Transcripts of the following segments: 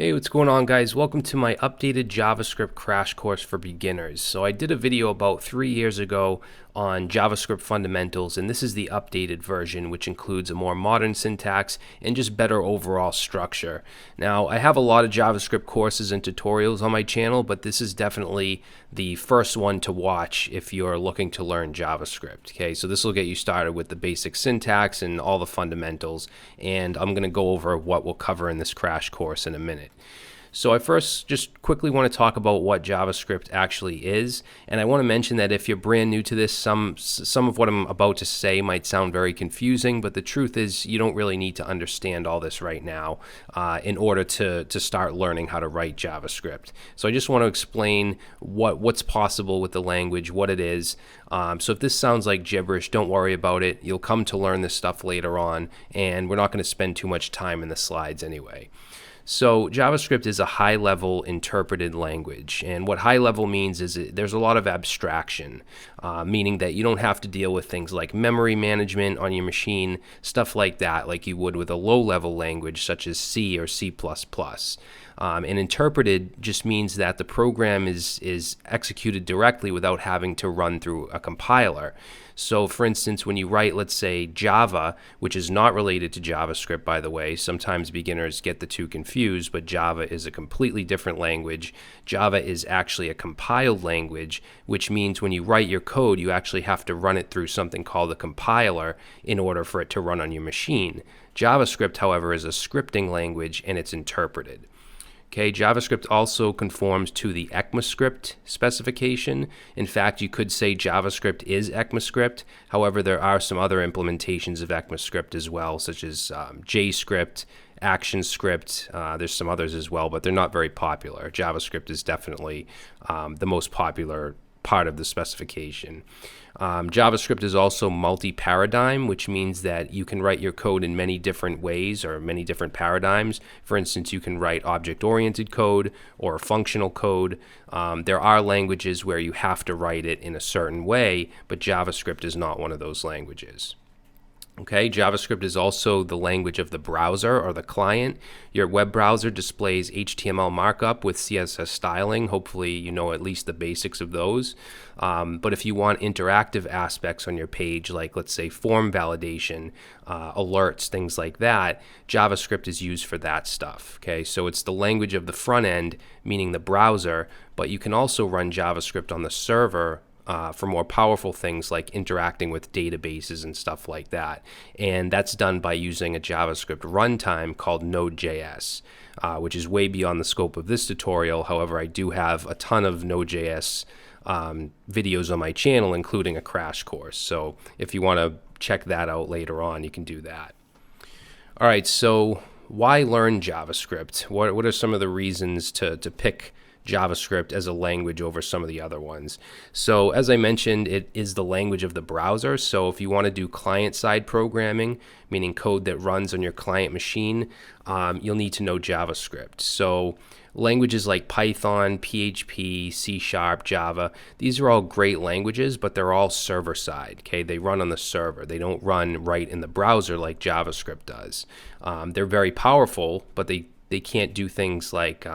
Hey, what's going on, guys? Welcome to my updated JavaScript crash course for beginners. So I did a video about 3 years ago on JavaScript fundamentals, and this is the updated version, which includes a more modern syntax and just better overall structure. Now, I have a lot of JavaScript courses and tutorials on my channel, but this is definitely the first one to watch if you're looking to learn JavaScript. Okay, so this will get you started with the basic syntax and all the fundamentals, and I'm going to go over what we'll cover in this crash course in a minute. So I first just quickly want to talk about what JavaScript actually is, and I want to mention that if you're brand new to this, some of what I'm about to say might sound very confusing, but the truth is you don't really need to understand all this right now in order to start learning how to write JavaScript. So I just want to explain what's possible with the language, what it is. So if this sounds like gibberish, don't worry about it. You'll come to learn this stuff later on, and we're not going to spend too much time in the slides anyway. So JavaScript is a high-level interpreted language, and what high-level means is there's a lot of abstraction, meaning that you don't have to deal with things like memory management on your machine, stuff like that, like you would with a low-level language such as C or C++. And interpreted just means that the program is executed directly without having to run through a compiler. So for instance, when you write, let's say, Java, which is not related to JavaScript, by the way, sometimes beginners get the two confused, but Java is a completely different language. Java is actually a compiled language, which means when you write your code, you actually have to run it through something called a compiler in order for it to run on your machine. JavaScript, however, is a scripting language, and it's interpreted. Okay, JavaScript also conforms to the ECMAScript specification. In fact, you could say JavaScript is ECMAScript. However, there are some other implementations of ECMAScript as well, such as JScript, ActionScript. There's some others as well, but they're not very popular. JavaScript is definitely the most popular part of the specification. JavaScript is also multi-paradigm, which means that you can write your code in many different ways or many different paradigms. For instance, you can write object-oriented code or functional code. There are languages where you have to write it in a certain way, but JavaScript is not one of those languages. Okay, JavaScript is also the language of the browser or the client. Your web browser displays HTML markup with CSS styling. Hopefully you know at least the basics of those. But if you want interactive aspects on your page, like let's say form validation, alerts, things like that, JavaScript is used for that stuff. Okay, so it's the language of the front end, meaning the browser, but you can also run JavaScript on the server for more powerful things like interacting with databases and stuff like that. And that's done by using a JavaScript runtime called Node.js, which is way beyond the scope of this tutorial. However, I do have a ton of Node.js videos on my channel, including a crash course. So if you want to check that out later on, you can do that. All right, so why learn JavaScript? What are some of the reasons to pick JavaScript as a language over some of the other ones? So as I mentioned, it is the language of the browser. So if you want to do client-side programming, meaning code that runs on your client machine, you'll need to know JavaScript. So languages like Python, PHP, C#, Java, these are all great languages, but they're all server-side. Okay, they run on the server. They don't run right in the browser like JavaScript does. They're very powerful, but they can't do things like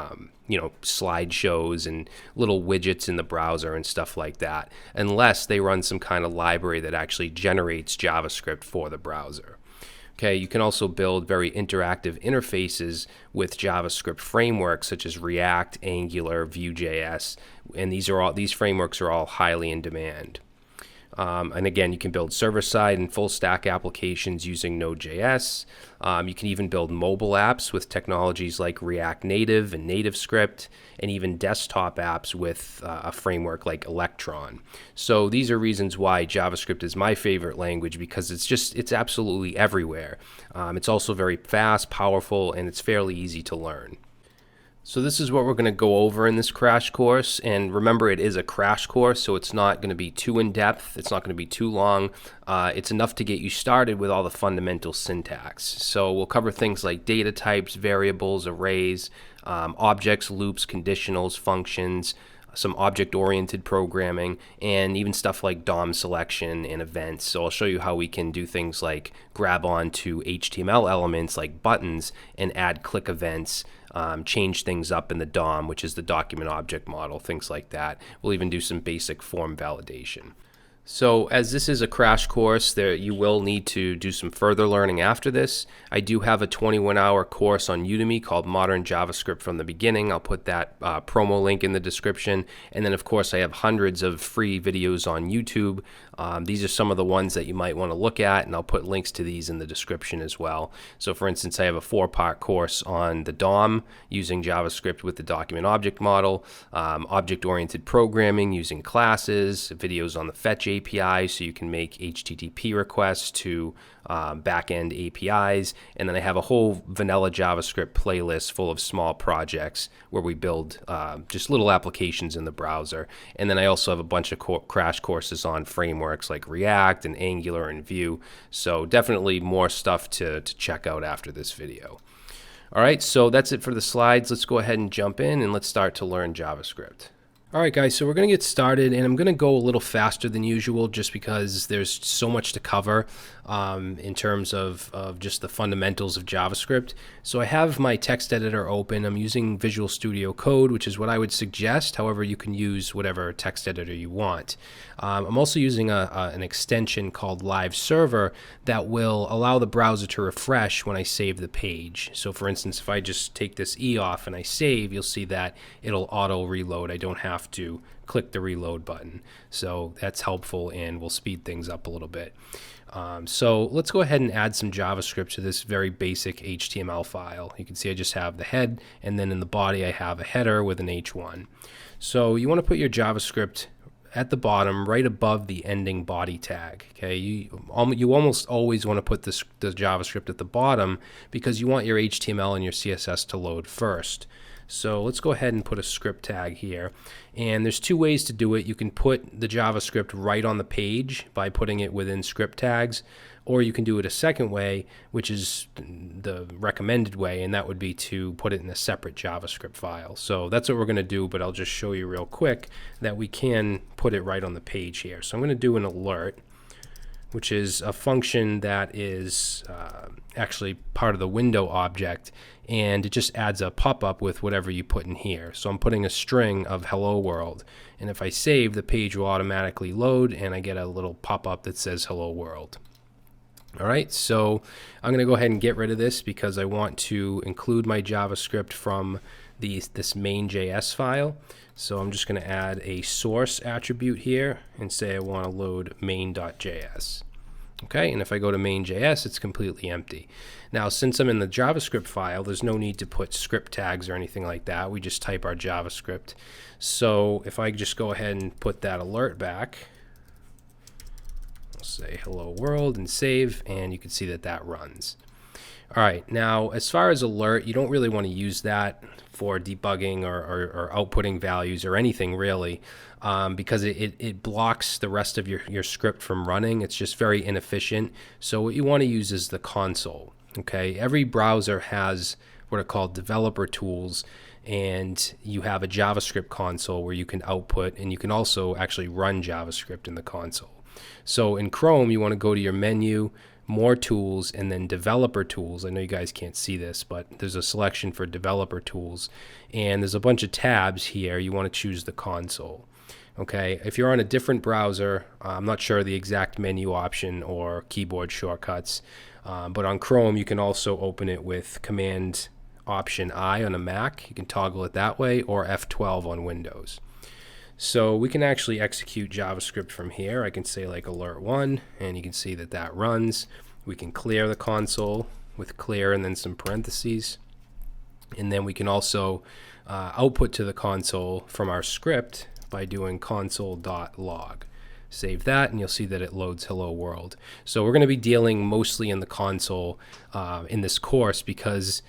slideshows and little widgets in the browser and stuff like that, unless they run some kind of library that actually generates JavaScript for the browser. Okay, you can also build very interactive interfaces with JavaScript frameworks such as React, Angular, Vue.js, and these frameworks are all highly in demand. And again, you can build server-side and full-stack applications using Node.js. You can even build mobile apps with technologies like React Native and NativeScript, and even desktop apps with a framework like Electron. So these are reasons why JavaScript is my favorite language, because it's absolutely everywhere. It's also very fast, powerful, and it's fairly easy to learn. So this is what we're going to go over in this crash course, and remember, it is a crash course, so it's not going to be too in-depth, it's not going to be too long. It's enough to get you started with all the fundamental syntax. So we'll cover things like data types, variables, arrays, objects, loops, conditionals, functions, some object-oriented programming, and even stuff like DOM selection and events. So I'll show you how we can do things like grab onto HTML elements like buttons and add click events change things up in the DOM, which is the document object model, things like that. We'll even do some basic form validation. So as this is a crash course, you will need to do some further learning after this. I do have a 21-hour course on Udemy called Modern JavaScript from the Beginning. I'll put that promo link in the description. And then, of course, I have hundreds of free videos on YouTube. These are some of the ones that you might want to look at, and I'll put links to these in the description as well. So, for instance, I have a 4-part course on the DOM using JavaScript with the document object model, object-oriented programming using classes, videos on the fetch API so you can make HTTP requests to back-end APIs, and then I have a whole vanilla JavaScript playlist full of small projects where we build just little applications in the browser. And then I also have a bunch of crash courses on frameworks like React and Angular and Vue. So definitely more stuff to check out after this video. All right, so that's it for the slides. Let's go ahead and jump in and let's start to learn JavaScript. All right, guys, so we're going to get started, and I'm going to go a little faster than usual just because there's so much to cover in terms of just the fundamentals of JavaScript. So I have my text editor open. I'm using Visual Studio Code, which is what I would suggest. However, you can use whatever text editor you want. I'm also using an extension called Live Server that will allow the browser to refresh when I save the page. So for instance, if I just take this E off and I save, you'll see that it'll auto reload. I don't have to click the reload button. So that's helpful and will speed things up a little bit. So let's go ahead and add some JavaScript to this very basic HTML file. You can see I just have the head, and then in the body I have a header with an H1. So you want to put your JavaScript at the bottom, right above the ending body tag. Okay, you almost always want to put the JavaScript at the bottom because you want your HTML and your CSS to load first. So let's go ahead and put a script tag here. And there's two ways to do it. You can put the JavaScript right on the page by putting it within script tags, or you can do it a second way, which is the recommended way, and that would be to put it in a separate JavaScript file. So that's what we're going to do, but I'll just show you real quick that we can put it right on the page here. So I'm going to do an alert, which is a function that is actually part of the window object, and it just adds a pop-up with whatever you put in here. So I'm putting a string of hello world, and if I save, the page will automatically load and I get a little pop-up that says hello world. All right, so I'm going to go ahead and get rid of this because I want to include my JavaScript from this main.js file. So I'm just going to add a source attribute here and say I want to load main.js. Okay, and if I go to main.js, it's completely empty. Now, since I'm in the JavaScript file, there's no need to put script tags or anything like that. We just type our JavaScript. So if I just go ahead and put that alert back, I'll say hello world and save, and you can see that that runs. All right, now as far as alert, you don't really want to use that for debugging or outputting values or anything really, because it blocks the rest of your script from running. It's just very inefficient. So what you want to use is the console. Okay, every browser has what are called developer tools, and you have a JavaScript console where you can output, and you can also actually run JavaScript in the console. So in Chrome, you want to go to your menu, more tools, and then developer tools. I know you guys can't see this, but there's a selection for developer tools, and there's a bunch of tabs here. You want to choose the console. Okay, if you're on a different browser, I'm not sure the exact menu option or keyboard shortcuts, but on Chrome you can also open it with Command Option I on a Mac. You can toggle it that way, or F12 on Windows. So we can actually execute JavaScript from here. I can say like alert 1, and you can see that that runs. We can clear the console with clear and then some parentheses. And then we can also output to the console from our script by doing console.log. Save that, and you'll see that it loads hello world. So we're going to be dealing mostly in the console in this course because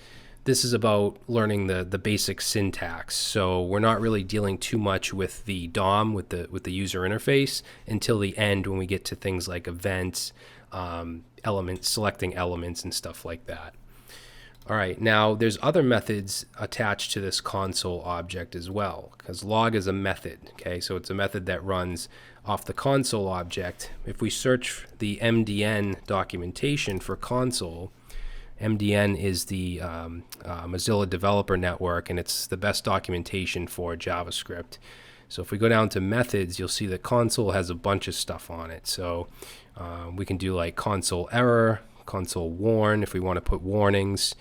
this is about learning the basic syntax. So we're not really dealing too much with the DOM, with the user interface, until the end when we get to things like events, elements, selecting elements, and stuff like that. All right, now there's other methods attached to this console object as well, because log is a method. Okay, so it's a method that runs off the console object. If we search the MDN documentation for console, MDN is the Mozilla Developer Network, and it's the best documentation for JavaScript. So if we go down to methods, you'll see that console has a bunch of stuff on it. So we can do like console error, console warn if we want to put warnings.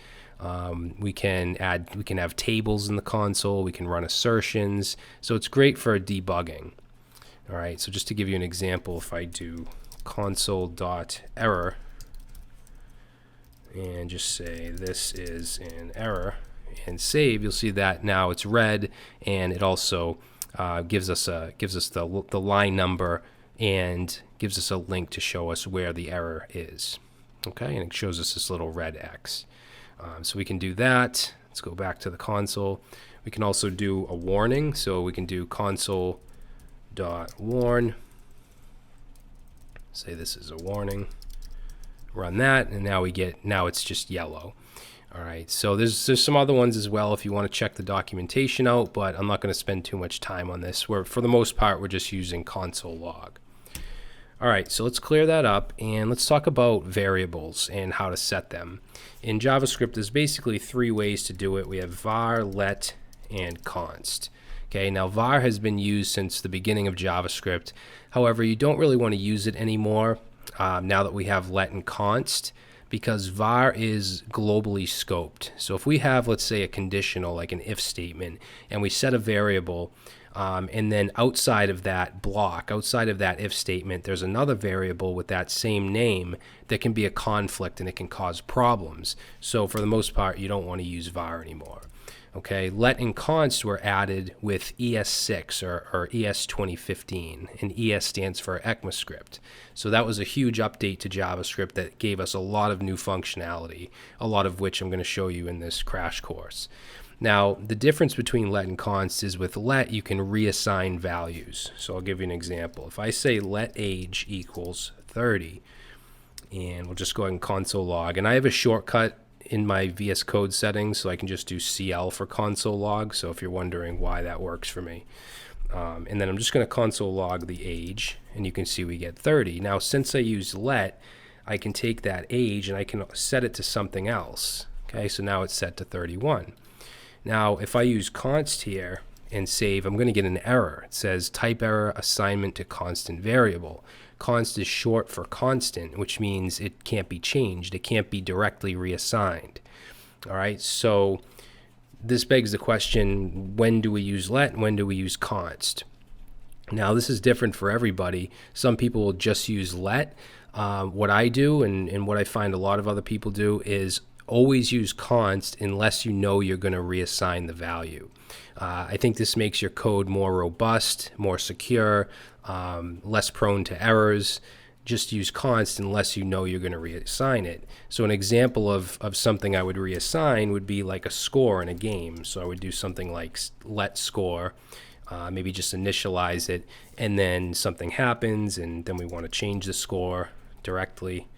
We can have tables in the console. We can run assertions. So it's great for debugging. All right. So just to give you an example, if I do console.error and just say this is an error and save, you'll see that now it's red, and it also gives us the line number and gives us a link to show us where the error is. Okay, and it shows us this little red X. So we can do that. Let's go back to the console. We can also do a warning. So we can do console.warn. Say this is a warning. Run that, and now it's just yellow. All right, so there's some other ones as well if you want to check the documentation out, but I'm not going to spend too much time on this. For the most part, we're just using console log. All right, so let's clear that up, and let's talk about variables and how to set them. In JavaScript, there's basically three ways to do it. We have var, let, and const. Okay, now var has been used since the beginning of JavaScript. However, you don't really want to use it anymore now that we have let and const, because var is globally scoped. So if we have, let's say, a conditional, like an if statement, and we set a variable, and then outside of that block, outside of that if statement, there's another variable with that same name that can be a conflict and it can cause problems. So for the most part, you don't want to use var anymore. Okay, let and const were added with ES6 or ES 2015, and ES stands for ECMAScript. So that was a huge update to JavaScript that gave us a lot of new functionality, a lot of which I'm going to show you in this crash course. Now, the difference between let and const is with let, you can reassign values. So I'll give you an example. If I say let age equals 30, and we'll just go ahead and console log, and I have a shortcut in my VS Code settings, so I can just do CL for console log, so if you're wondering why that works for me. And then I'm just going to console log the age, and you can see we get 30. Now, since I use let, I can take that age and I can set it to something else. Okay, so now it's set to 31. Now, if I use const here and save, I'm going to get an error. It says type error assignment to constant variable. Const is short for constant, which means it can't be changed. It can't be directly reassigned. All right, so this begs the question, when do we use let and when do we use const? Now, this is different for everybody. Some people will just use let. What I do and what I find a lot of other people do is always use const unless you know you're going to reassign the value. I think this makes your code more robust, more secure, less prone to errors. Just use const unless you know you're going to reassign it. So an example of something I would reassign would be like a score in a game. So I would do something like let score, maybe just initialize it, and then something happens, and then we want to change the score directly.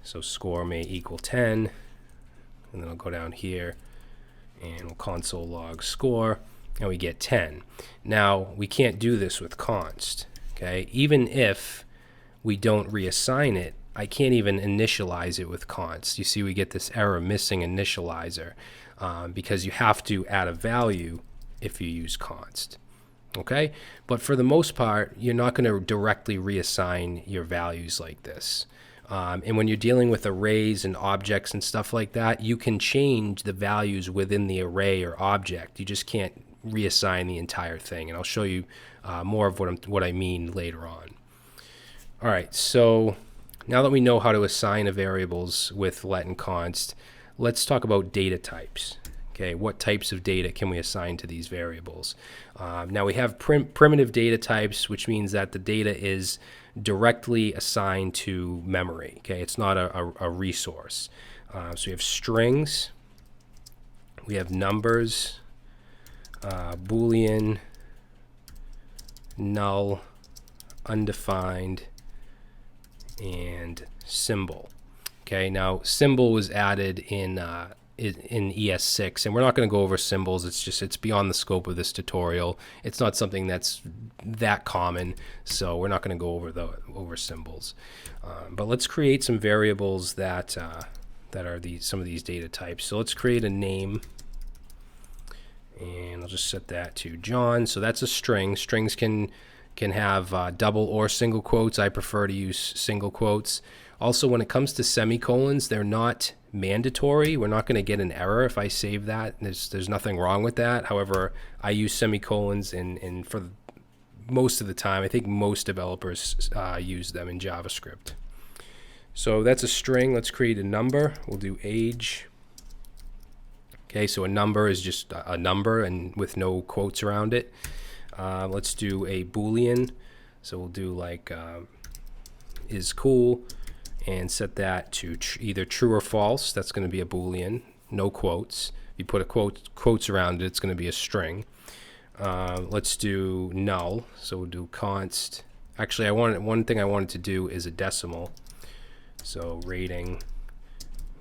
So score may equal 10, and then I'll go down here and we'll console log score, and we get 10. Now, we can't do this with const. Okay, even if we don't reassign it, I can't even initialize it with const. You see we get this error missing initializer because you have to add a value if you use const. Okay, but for the most part, you're not going to directly reassign your values like this. And when you're dealing with arrays and objects and stuff like that, you can change the values within the array or object. You just can't reassign the entire thing. And I'll show you more of what I mean later on. All right, so now that we know how to assign a variables with let and const, let's talk about data types. Okay, what types of data can we assign to these variables? Now we have primitive data types, which means that the data is directly assigned to memory. Okay, it's not a resource. So we have strings, we have numbers, Boolean, null, undefined, and symbol. Okay, now symbol was added in ES6, and we're not going to go over symbols. It's beyond the scope of this tutorial. It's not something that's that common, so we're not going to go over symbols. But let's create some variables that that are some of these data types. So let's create a name, and I'll just set that to John. So that's a string. Strings can have double or single quotes. I prefer to use single quotes. Also, when it comes to semicolons, they're not mandatory. We're not going to get an error if I save that. There's nothing wrong with that. However, I use semicolons, and for most of the time, I think most developers use them in JavaScript. So that's a string. Let's create a number. We'll do age. Okay, so a number is just a number and with no quotes around it. Let's do a Boolean. So we'll do like is cool, and set that to either true or false. That's going to be a Boolean, no quotes. If you put a quotes around it, it's going to be a string. Let's do null. So we'll do const. Actually, one thing I wanted to do is a decimal. So rating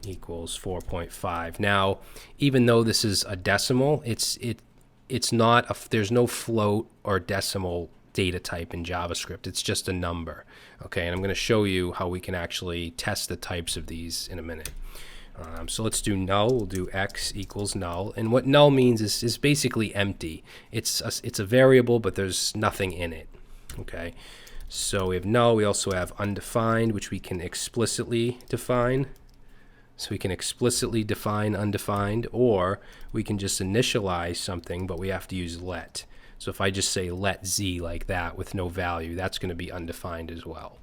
equals 4.5. Now, even though this is a decimal, it's not there's no float or decimal data type in JavaScript. It's just a number. Okay, and I'm going to show you how we can actually test the types of these in a minute. So let's do null. We'll do x equals null, and what null means is basically empty. It's a variable, but there's nothing in it. Okay, so we have null. We also have undefined, which we can explicitly define. So we can explicitly define undefined, or we can just initialize something, but we have to use let. So if I just say let z like that with no value, that's going to be undefined as well.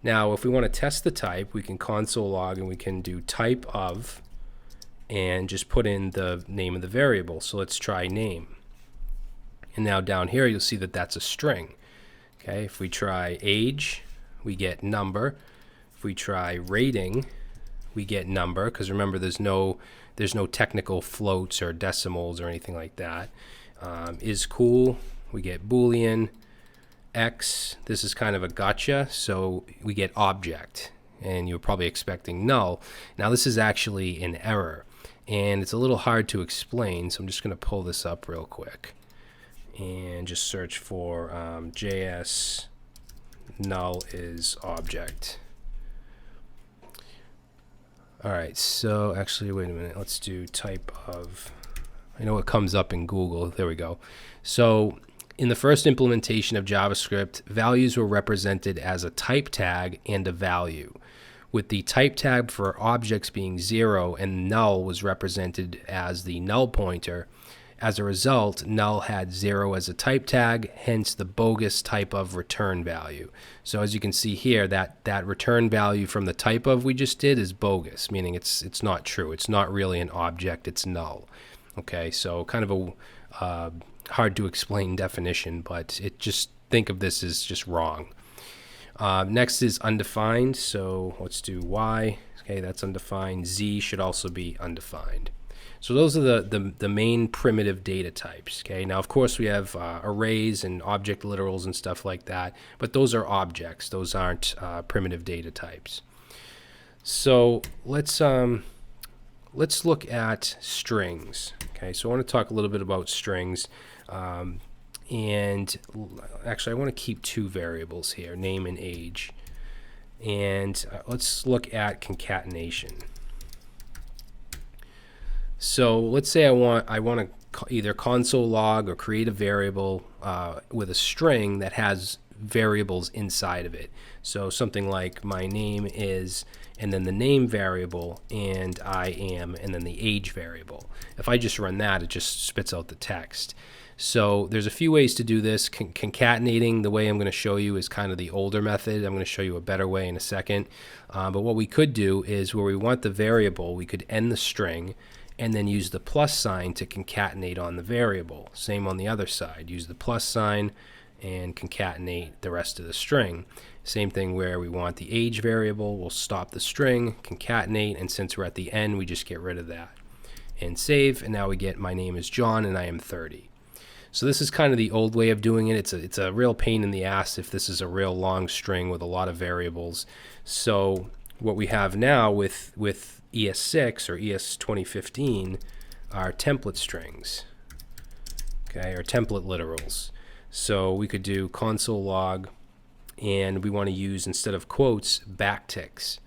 Now, if we want to test the type, we can console log, and we can do type of, and just put in the name of the variable. So let's try name. And now down here, you'll see that that's a string. Okay, if we try age, we get number. If we try rating, we get number, because remember, there's no technical floats or decimals or anything like that. Is cool, we get Boolean. X, this is kind of a gotcha, so we get object, and you're probably expecting null. Now this is actually an error, and it's a little hard to explain, so I'm just going to pull this up real quick and just search for JS null is object. Alright, so actually, wait a minute, let's do type of. I know it comes up in Google. There we go. So in the first implementation of JavaScript, values were represented as a type tag and a value, with the type tag for objects being 0 and null was represented as the null pointer. As a result, null had 0 as a type tag, hence the bogus type of return value. So as you can see here, that return value from the type of we just did is bogus, meaning it's not true. It's not really an object, it's null. Okay, so kind of a hard to explain definition, but just think of this as just wrong. Next is undefined, so let's do y. Okay, that's undefined. Z should also be undefined. So those are the main primitive data types. Okay, now of course we have arrays and object literals and stuff like that, but those are objects. Those aren't primitive data types. So let's look at strings. Okay, so I want to talk a little bit about strings. And actually, I want to keep two variables here, name and age. And let's look at concatenation. So let's say I want to either console log or create a variable with a string that has variables inside of it. So something like my name is, and then the name variable, and I am, and then the age variable. If I just run that, it just spits out the text. So there's a few ways to do this. Concatenating, the way I'm going to show you, is kind of the older method. I'm going to show you a better way in a second. But what we could do is where we want the variable, we could end the string and then use the plus sign to concatenate on the variable. Same on the other side. Use the plus sign and concatenate the rest of the string. Same thing where we want the age variable, we'll stop the string, concatenate, and since we're at the end, we just get rid of that. And save, and now we get my name is John and I am 30. So this is kind of the old way of doing it. It's a real pain in the ass if this is a real long string with a lot of variables. So what we have now with ES6 or ES 2015 are template strings, okay, or template literals. So we could do console log, and we want to use, instead of quotes, backticks.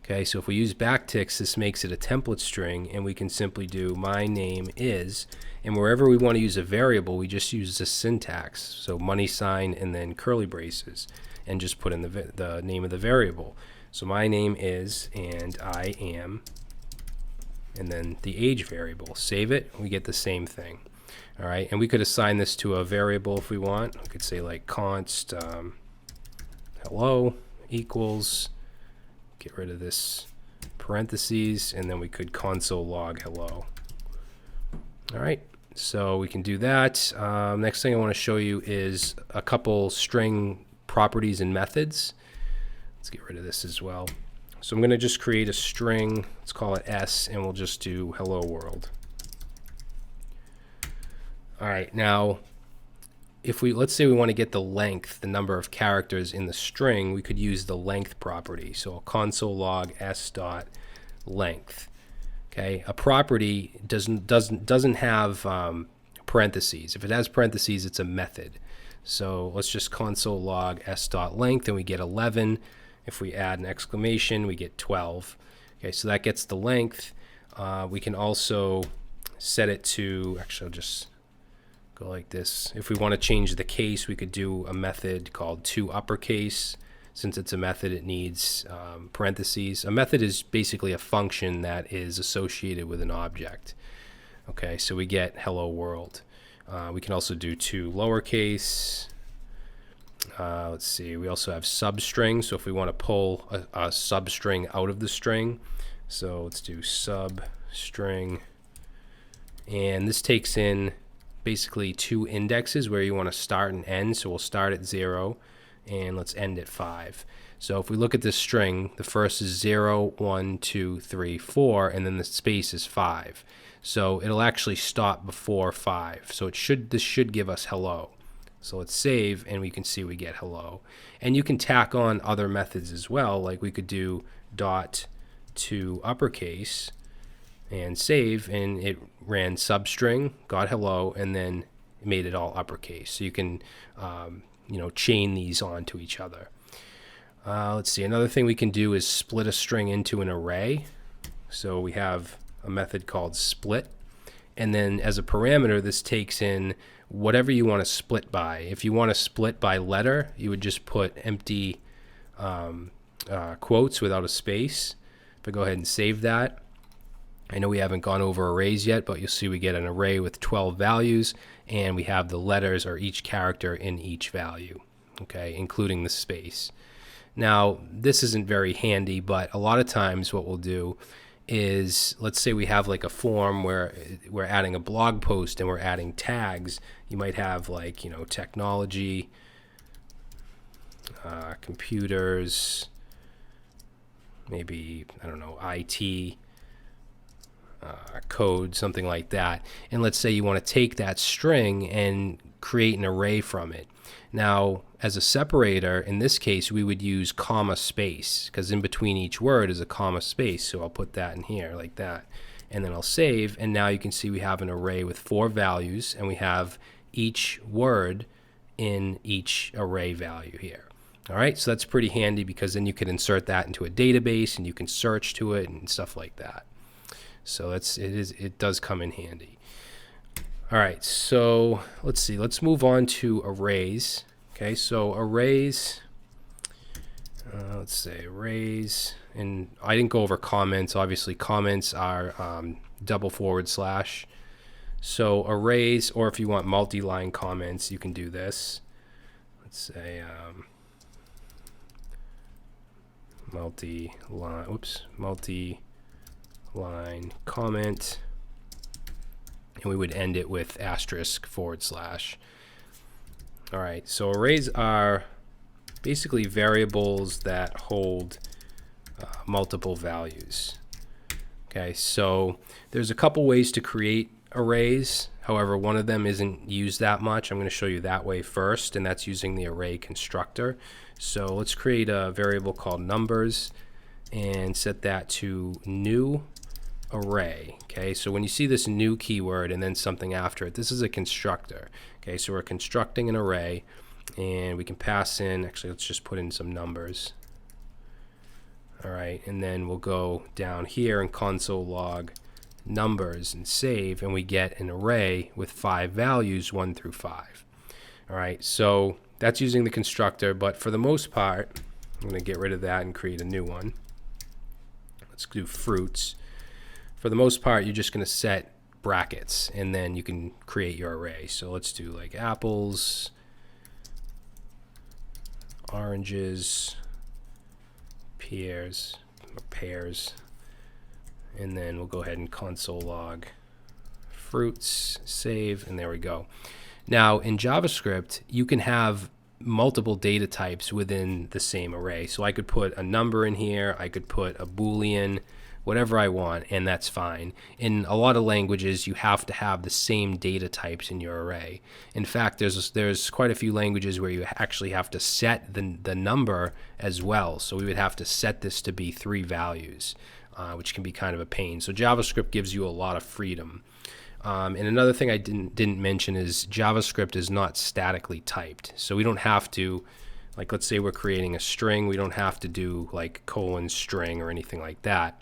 Okay, so if we use backticks, this makes it a template string, and we can simply do my name is, and wherever we want to use a variable, we just use the syntax, so money sign and then curly braces, and just put in the name of the variable. So my name is, and I am, and then the age variable. Save it, we get the same thing. All right, and we could assign this to a variable if we want. We could say like const hello equals, get rid of this parentheses, and then we could console log hello. All right, so we can do that. Next thing I want to show you is a couple string properties and methods. Let's get rid of this as well. So I'm going to just create a string, let's call it S, and we'll just do hello world. All right, now if let's say we want to get the length, the number of characters in the string, we could use the length property. So console log s dot length. Okay, a property doesn't have parentheses. If it has parentheses, it's a method. So let's just console log s dot length, and we get 11. If we add an exclamation, we get 12. Okay, so that gets the length. We can also set it to, actually I'll just go like this. If we want to change the case, we could do a method called toUpperCase. Since it's a method, it needs parentheses. A method is basically a function that is associated with an object. Okay, so we get hello world. We can also do toLowercase. Let's see, we also have substring. So if we want to pull a substring out of the string, so let's do substring. And this takes in basically two indexes where you want to start and end. So we'll start at 0 and let's end at 5. So if we look at this string, the first is 0, 1, 2, 3, 4, and then the space is 5. So it'll actually stop before 5. So this should give us hello. So let's save, and we can see we get hello. And you can tack on other methods as well, like we could do dot toUpperCase and save, and it ran substring, got hello, and then made it all uppercase. So you can chain these onto each other. Let's see, another thing we can do is split a string into an array. So we have a method called split, and then as a parameter, this takes in whatever you want to split by. If you want to split by letter, you would just put empty quotes without a space. If I go ahead and save that, I know we haven't gone over arrays yet, but you'll see we get an array with 12 values, and we have the letters or each character in each value, okay, including the space. Now, this isn't very handy, but a lot of times what we'll do is, let's say we have like a form where we're adding a blog post and we're adding tags. You might have like, technology, computers, maybe, I don't know, IT, code, something like that. And let's say you want to take that string and create an array from it. Now, as a separator, in this case, we would use comma space, because in between each word is a comma space. So I'll put that in here like that. And then I'll save, and now you can see we have an array with 4 values, and we have each word in each array value here. All right, so that's pretty handy, because then you can insert that into a database, and you can search to it and stuff like that. So it does come in handy. All right, so let's see. Let's move on to arrays. Okay, so arrays. Let's say arrays, and I didn't go over comments. Obviously, comments are // So arrays, or if you want multi-line comments, you can do this. Let's say multi-line comment, and we would end it with */. All right, so arrays are basically variables that hold multiple values. Okay, so there's a couple ways to create arrays. However, one of them isn't used that much. I'm going to show you that way first, and that's using the array constructor. So let's create a variable called numbers and set that to new array. Okay, so when you see this new keyword and then something after it, this is a constructor. Okay, so we're constructing an array, and we can pass in, actually let's just put in some numbers. All right, and then we'll go down here and console log numbers and save, and we get an array with 5 values, 1 through 5. All right, so that's using the constructor, but for the most part, I'm going to get rid of that and create a new one. Let's do fruits. For the most part, you're just going to set brackets, and then you can create your array. So let's do like apples, oranges, pears, and then we'll go ahead and console log fruits, save, and there we go. Now in JavaScript, you can have multiple data types within the same array. So I could put a number in here, I could put a Boolean, whatever I want, and that's fine. In a lot of languages, you have to have the same data types in your array. In fact, there's quite a few languages where you actually have to set the number as well. So we would have to set this to be 3 values, which can be kind of a pain. So JavaScript gives you a lot of freedom. And another thing I didn't mention is JavaScript is not statically typed. So we don't have to, like, let's say we're creating a string, we don't have to do like :string or anything like that.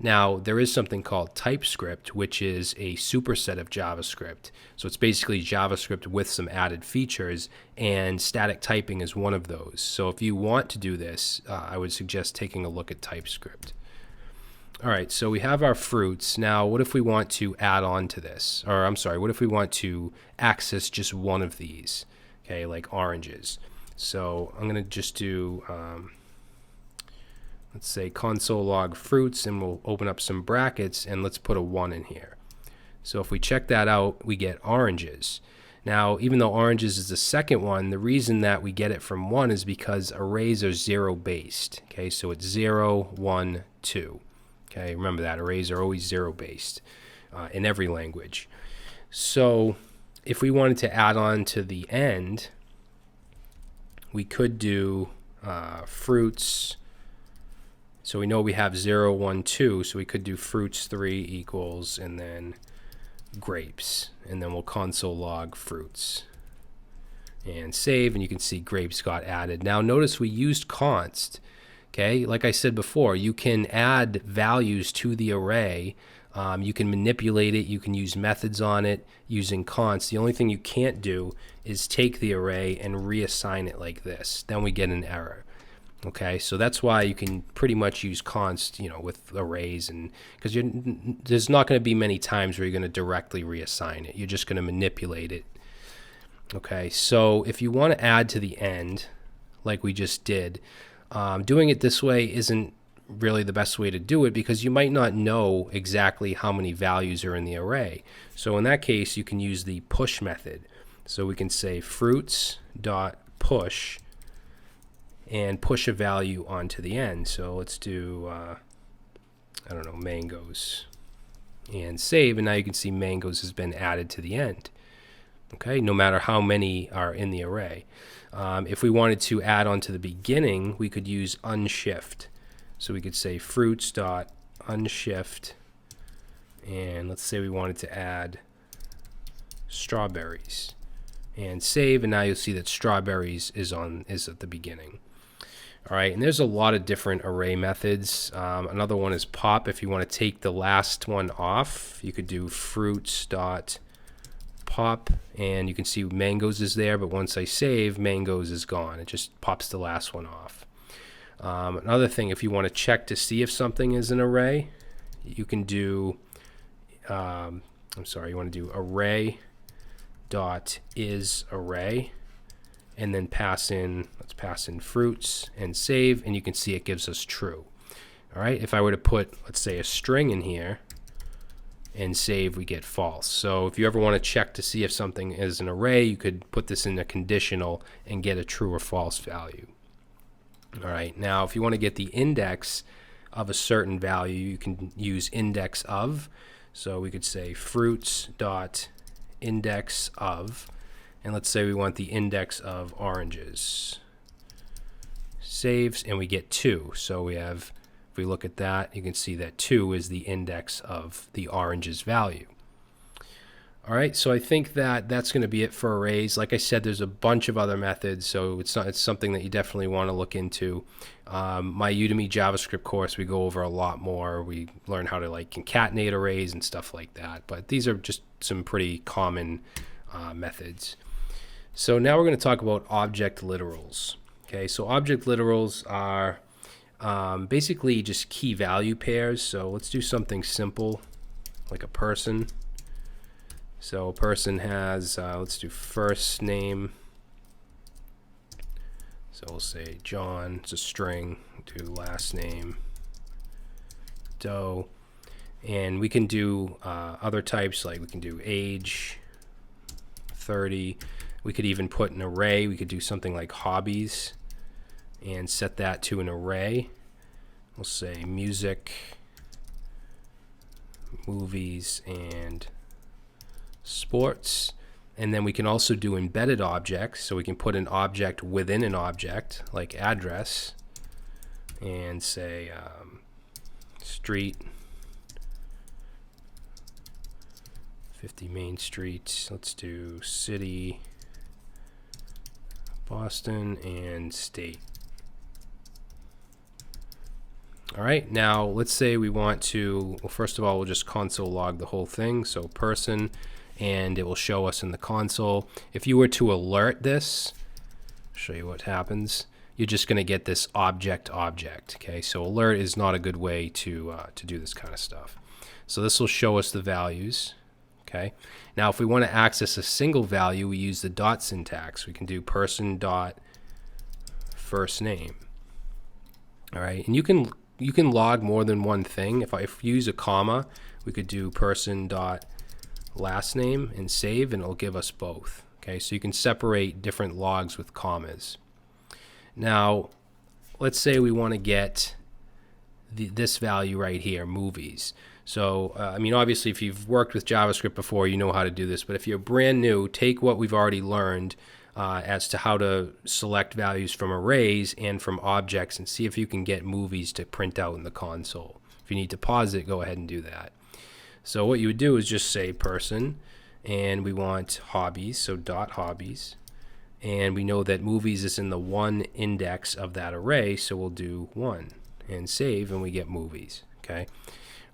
Now, there is something called Typescript, which is a superset of JavaScript. So it's basically JavaScript with some added features, and static typing is one of those. So if you want to do this, I would suggest taking a look at Typescript. All right, so we have our fruits. Now, what if we want to add on to this? Or I'm sorry, what if we want to access just one of these? Okay, like oranges. So I'm going to just do, let's say console log fruits, and we'll open up some brackets, and let's put a 1 in here. So if we check that out, we get oranges. Now, even though oranges is the second one, the reason that we get it from 1 is because arrays are 0 based. Okay, so it's 0, 1, 2. Okay, remember that arrays are always 0 based in every language. So if we wanted to add on to the end, we could do fruits. So we know we have 0, 1, 2, so we could do fruits 3 equals, and then grapes, and then we'll console log fruits and save, and you can see grapes got added. Now notice we used const. Okay, like I said before, you can add values to the array. You can manipulate it. You can use methods on it using const. The only thing you can't do is take the array and reassign it like this. Then we get an error. Okay, so that's why you can pretty much use const, with arrays, and because there's not going to be many times where you're going to directly reassign it. You're just going to manipulate it. Okay, so if you want to add to the end, like we just did, doing it this way isn't really the best way to do it, because you might not know exactly how many values are in the array. So in that case, you can use the push method. So we can say fruits.push and push a value onto the end. So let's do, I don't know, mangoes, and save, and now you can see mangoes has been added to the end. Okay, no matter how many are in the array. If we wanted to add on to the beginning, we could use unshift. So we could say fruits.unshift, and let's say we wanted to add strawberries, and save, and now you'll see that strawberries is at the beginning. All right, and there's a lot of different array methods. Another one is pop. If you want to take the last one off, you could do fruits.pop, and you can see mangoes is there, but once I save, mangoes is gone. It just pops the last one off. Another thing, if you want to check to see if something is an array, you can do, you want to do array.isArray, and then let's pass in fruits and save, and you can see it gives us true. All right, if I were to put, let's say, a string in here and save, we get false. So if you ever want to check to see if something is an array, you could put this in a conditional and get a true or false value. All right, now if you want to get the index of a certain value, you can use index of. So we could say fruits.index of, and let's say we want the index of oranges. Saves, and we get 2. So we have, if we look at that, you can see that 2 is the index of the oranges value. All right, so I think that that's going to be it for arrays. Like I said, there's a bunch of other methods, so it's something that you definitely want to look into. My Udemy JavaScript course, we go over a lot more. We learn how to like concatenate arrays and stuff like that. But these are just some pretty common methods. So now we're going to talk about object literals. Okay, so object literals are basically just key value pairs. So let's do something simple, like a person. So a person has, let's do first name. So we'll say John, it's a string, do last name, Doe. And we can do other types, like we can do age, 30. We could even put an array. We could do something like hobbies and set that to an array. We'll say music, movies, and sports. And then we can also do embedded objects, so we can put an object within an object, like address, and say street, 50 Main Street. Let's do city, Boston, and state. All right, now let's say we want to, well, first of all, we'll just console log the whole thing. So person, and it will show us in the console. If you were to alert this, I'll show you what happens. You're just going to get this object. Okay, so alert is not a good way to do this kind of stuff. So this will show us the values. Okay, now if we want to access a single value, we use the dot syntax. We can do person dot first name. All right, and you can log more than one thing. If you use a comma, we could do person dot last name and save, and it'll give us both. Okay, so you can separate different logs with commas. Now, let's say we want to get this value right here, movies. So, I mean, obviously, if you've worked with JavaScript before, you know how to do this. But if you're brand new, take what we've already learned as to how to select values from arrays and from objects and see if you can get movies to print out in the console. If you need to pause it, go ahead and do that. So what you would do is just say person, and we want hobbies, so dot hobbies. And we know that movies is in the one index of that array, so we'll do 1 and save, and we get movies. Okay.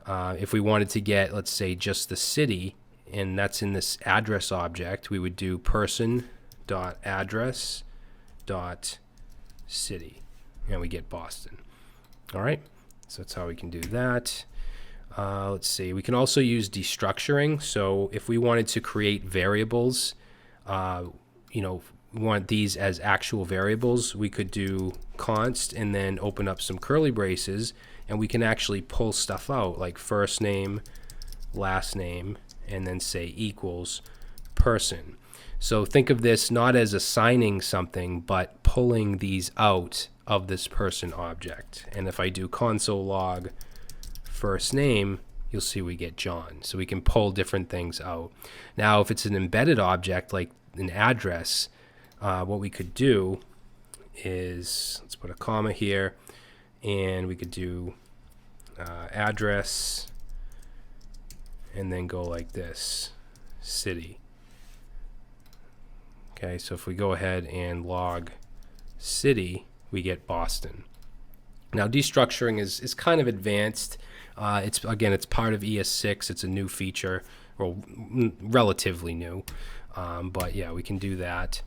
If we wanted to get, let's say, just the city, and that's in this address object, we would do person dot address dot city, and we get Boston. All right, so that's how we can do that. Let's see, we can also use destructuring. So if we wanted to create variables, we want these as actual variables, we could do const and then open up some curly braces, and we can actually pull stuff out like first name, last name, and then say equals person. So think of this not as assigning something, but pulling these out of this person object. And if I do console log first name, you'll see we get John. So we can pull different things out. Now, if it's an embedded object like an address, what we could do is, let's put a comma here, and we could do address, and then go like this, city. Okay, so if we go ahead and log city, we get Boston. Now, destructuring is kind of advanced. It's part of ES6. It's a new feature, or relatively new. But yeah, we can do that.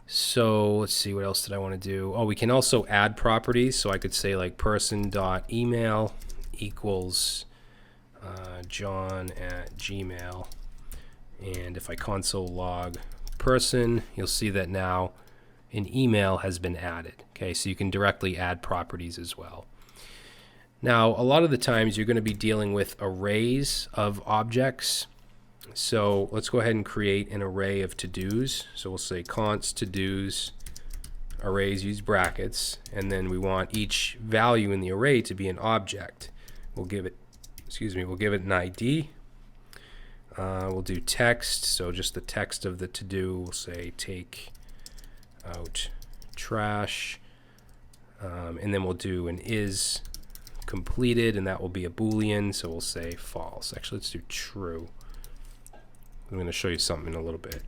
So let's see, what else did I want to do? Oh, we can also add properties. So I could say like person.email equals john@gmail. And if I console log person, you'll see that now an email has been added. Okay, so you can directly add properties as well. Now, a lot of the times you're going to be dealing with arrays of objects. So let's go ahead and create an array of to-dos. So we'll say const to-dos, arrays use brackets, and then we want each value in the array to be an object. We'll give it an ID. We'll do text, so just the text of the to-do. We'll say take out trash, and then we'll do an is completed, and that will be a Boolean, so we'll say false. Actually, let's do true. I'm going to show you something in a little bit.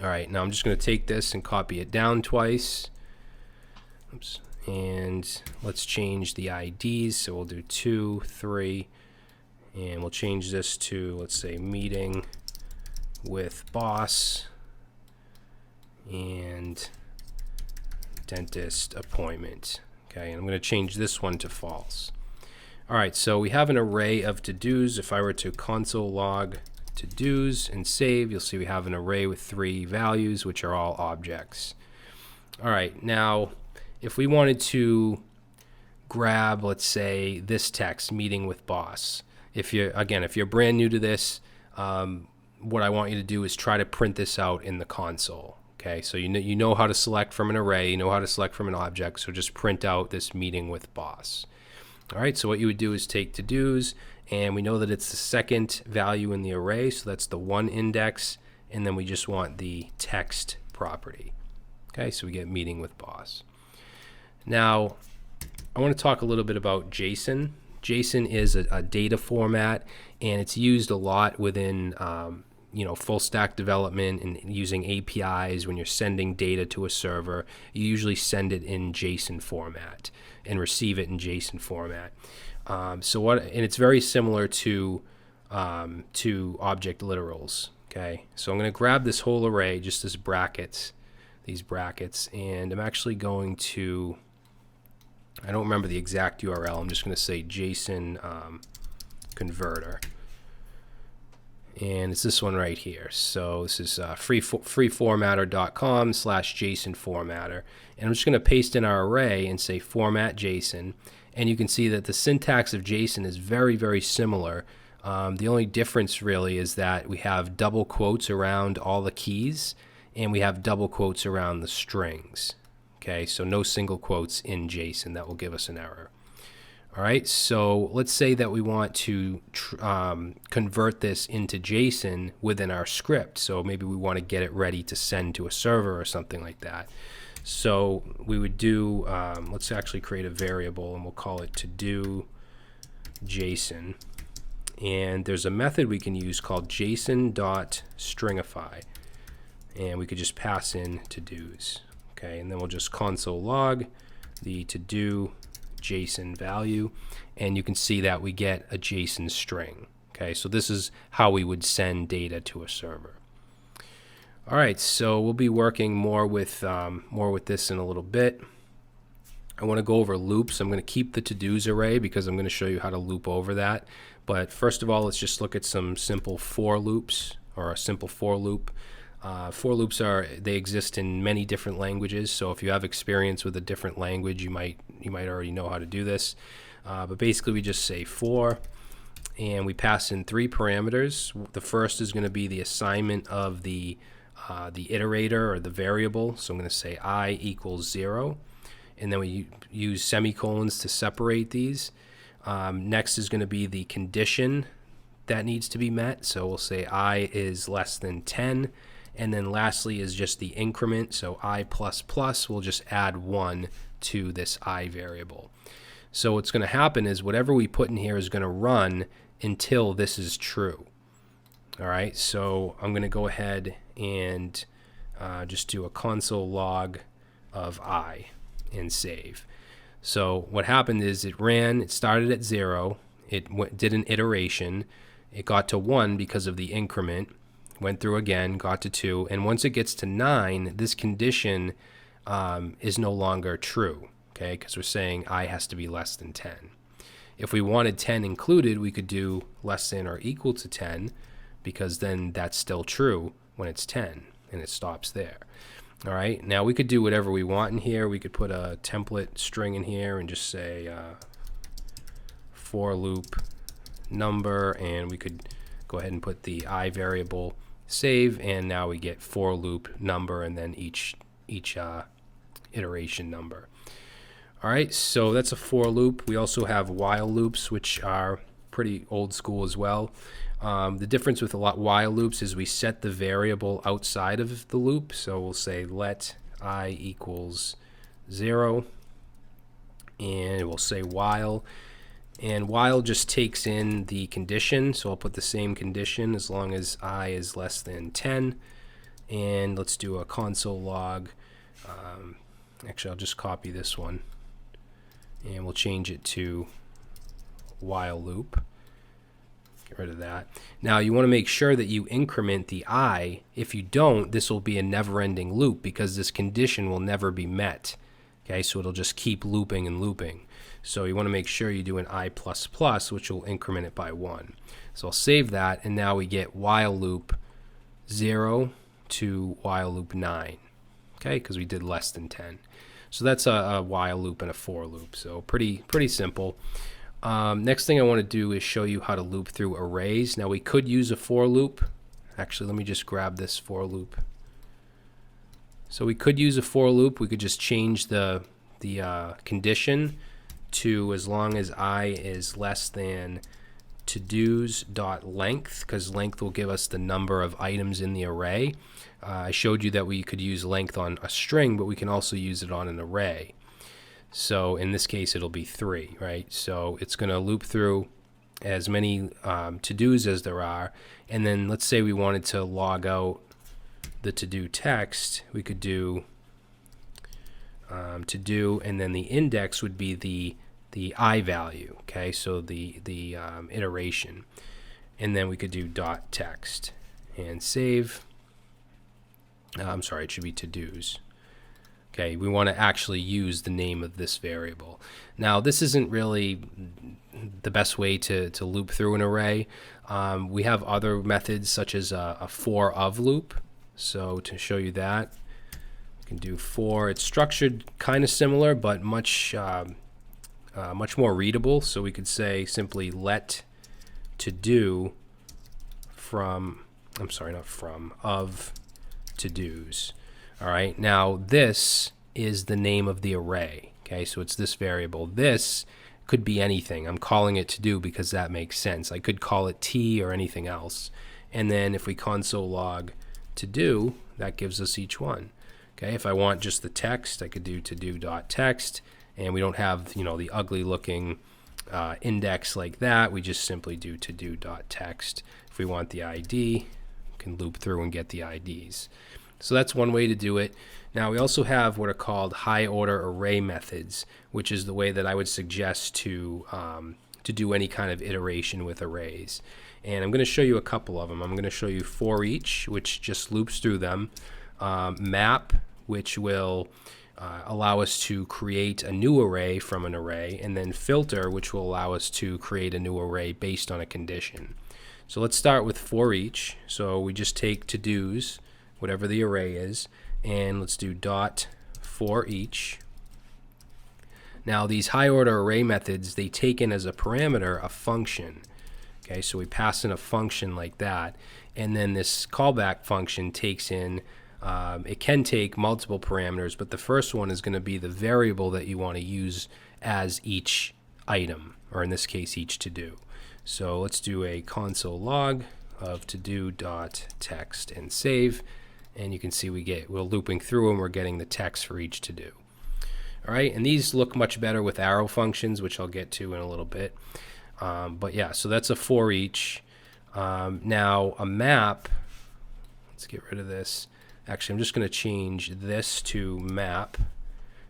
All right, now I'm just going to take this and copy it down twice. Oops. And let's change the IDs. So we'll do 2, 3, and we'll change this to, let's say, meeting with boss and dentist appointment. Okay, and I'm going to change this one to false. All right, so we have an array of to-dos. If I were to console log to-dos and save, you'll see we have an array with 3 values, which are all objects. All right, now if we wanted to grab, let's say, this text, meeting with boss. If you're brand new to this, what I want you to do is try to print this out in the console. Okay, so you know how to select from an array, you know how to select from an object, so just print out this meeting with boss. All right, so what you would do is take to-dos, and we know that it's the second value in the array, so that's the 1 index, and then we just want the text property. Okay, so we get meeting with boss. Now, I want to talk a little bit about Json. Json is a data format, and it's used a lot within full stack development and using APIs. When you're sending data to a server, you usually send it in JSON format and receive it in JSON format. And it's very similar to object literals. Okay, so I'm going to grab this whole array, just as these brackets, and I'm actually going to, I don't remember the exact URL, I'm just going to say JSON converter. And it's this one right here. So this is freeformatter.com/JSON formatter. And I'm just going to paste in our array and say format JSON. And you can see that the syntax of JSON is very, very similar. The only difference really is that we have double quotes around all the keys, and we have double quotes around the strings. Okay, so no single quotes in JSON. That will give us an error. All right, so let's say that we want to convert this into JSON within our script. So maybe we want to get it ready to send to a server or something like that. So we would do, let's actually create a variable, and we'll call it to-do JSON. And there's a method we can use called json.stringify. And we could just pass in to-dos. Okay, and then we'll just console log the to-do JSON value, and you can see that we get a JSON string. Okay, so this is how we would send data to a server. All right, so we'll be working more with this in a little bit. I want to go over loops. I'm going to keep the to-dos array because I'm going to show you how to loop over that. But first of all, let's just look at some simple for loops, or a simple for loop. For loops they exist in many different languages, so if you have experience with a different language, you might already know how to do this. But basically we just say for, and we pass in 3 parameters. The first is going to be the assignment of the iterator or the variable, so I'm going to say I equals 0, and then we use semicolons to separate these. Next is going to be the condition that needs to be met, so we'll say I is less than 10. And then lastly is just the increment, so I++, we'll just add 1 to this I variable. So what's going to happen is whatever we put in here is going to run until this is true. All right, so I'm going to go ahead and just do a console log of I and save. So what happened is it started at 0, it did an iteration, it got to 1 because of the increment, went through again, got to 2, and once it gets to 9, this condition is no longer true, okay, because we're saying I has to be less than 10. If we wanted 10 included, we could do less than or equal to 10, because then that's still true when it's 10, and it stops there. All right, now we could do whatever we want in here. We could put a template string in here and just say for loop number, and we could go ahead and put the I variable, save, and now we get for loop number and then each iteration number. All right, so that's a for loop. We also have while loops, which are pretty old school as well. The difference with a lot while loops is we set the variable outside of the loop. So we'll say let I equals 0, and we'll say while, And while just takes in the condition, so I'll put the same condition as long as I is less than 10. And let's do a console log. Actually, I'll just copy this one, and we'll change it to while loop. Get rid of that. Now you want to make sure that you increment the I. If you don't, this will be a never-ending loop because this condition will never be met. Okay, so it'll just keep looping and looping. So you want to make sure you do an I++, which will increment it by 1. So I'll save that, and now we get while loop 0 to while loop 9. Okay, because we did less than 10. So that's a while loop and a for loop. So pretty simple. Next thing I want to do is show you how to loop through arrays. Now we could use a for loop. Actually, let me just grab this for loop. So we could use a for loop. We could just change the condition to as long as I is less than todos.length, because length will give us the number of items in the array. I showed you that we could use length on a string, but we can also use it on an array. So in this case, it'll be 3, right? So it's going to loop through as many to-dos as there are. And then let's say we wanted to log out the to-do text. We could do to-do, and then the index would be the I value, okay? So the iteration. And then we could do dot text and save. I'm sorry, it should be to-dos. Okay, we want to actually use the name of this variable. Now, this isn't really the best way to loop through an array. We have other methods such as a for of loop. So to show you that, we can do for. It's structured kind of similar, but much more readable. So we could say simply let to do from, I'm sorry, not from, of to-dos. All right, now this is the name of the array. Okay, so it's this variable. This could be anything. I'm calling it to do because that makes sense. I could call it t or anything else. And then if we console log to do, that gives us each one. Okay, if I want just the text, I could do to do dot text, and we don't have, the ugly looking index like that. We just simply do to do dot text. If we want the ID, we can loop through and get the IDs. So that's one way to do it. Now we also have what are called high order array methods, which is the way that I would suggest to do any kind of iteration with arrays. And I'm going to show you a couple of them. I'm going to show you for each, which just loops through them, map, which will allow us to create a new array from an array, and then filter, which will allow us to create a new array based on a condition. So let's start with for each. So we just take to-dos, whatever the array is, and let's do dot for each. Now these high order array methods, they take in as a parameter a function. Okay, so we pass in a function like that, and then this callback function takes in, it can take multiple parameters, but the first one is going to be the variable that you want to use as each item, or in this case each to do. So let's do a console log of to do dot text and save. And you can see we're looping through and we're getting the text for each to do. All right, and these look much better with arrow functions, which I'll get to in a little bit. But yeah, so that's a for each. Now a map, let's get rid of this. Actually, I'm just going to change this to map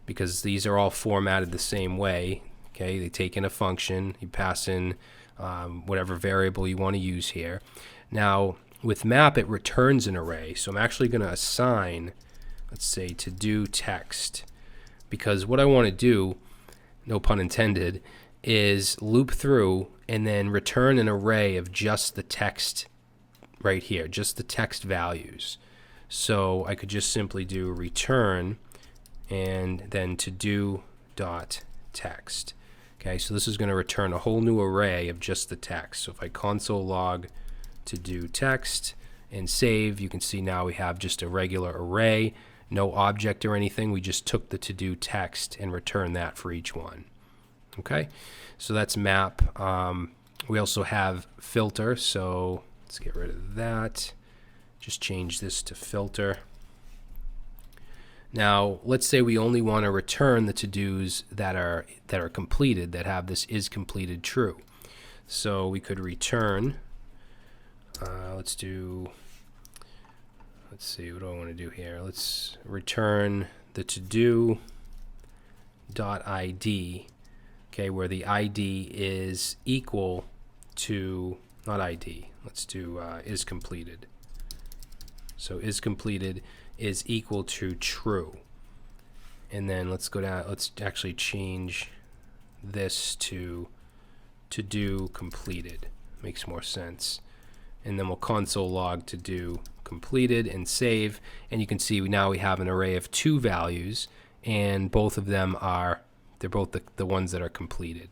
because these are all formatted the same way. Okay, they take in a function, you pass in whatever variable you want to use here. Now, with map, it returns an array. So I'm actually going to assign, let's say, to do text, because what I want to do, no pun intended, is loop through and then return an array of just the text right here, just the text values. So I could just simply do return and then to do dot text. Okay, so this is going to return a whole new array of just the text. So if I console log to do text and save, you can see now we have just a regular array, no object or anything. We just took the to do text and returned that for each one. Okay, so that's map. We also have filter, so let's get rid of that. Just change this to filter. Now, let's say we only want to return the to-dos that are completed, that have this is completed true. So we could return, let's see, what do I want to do here? Let's return the to-do dot ID, okay, where the ID is equal to, not ID, let's do is completed. So is completed is equal to true. And then let's go down, let's actually change this to do completed. Makes more sense. And then we'll console log to do completed and save. And you can see now we have an array of 2 values, and both of them are, they're both the ones that are completed.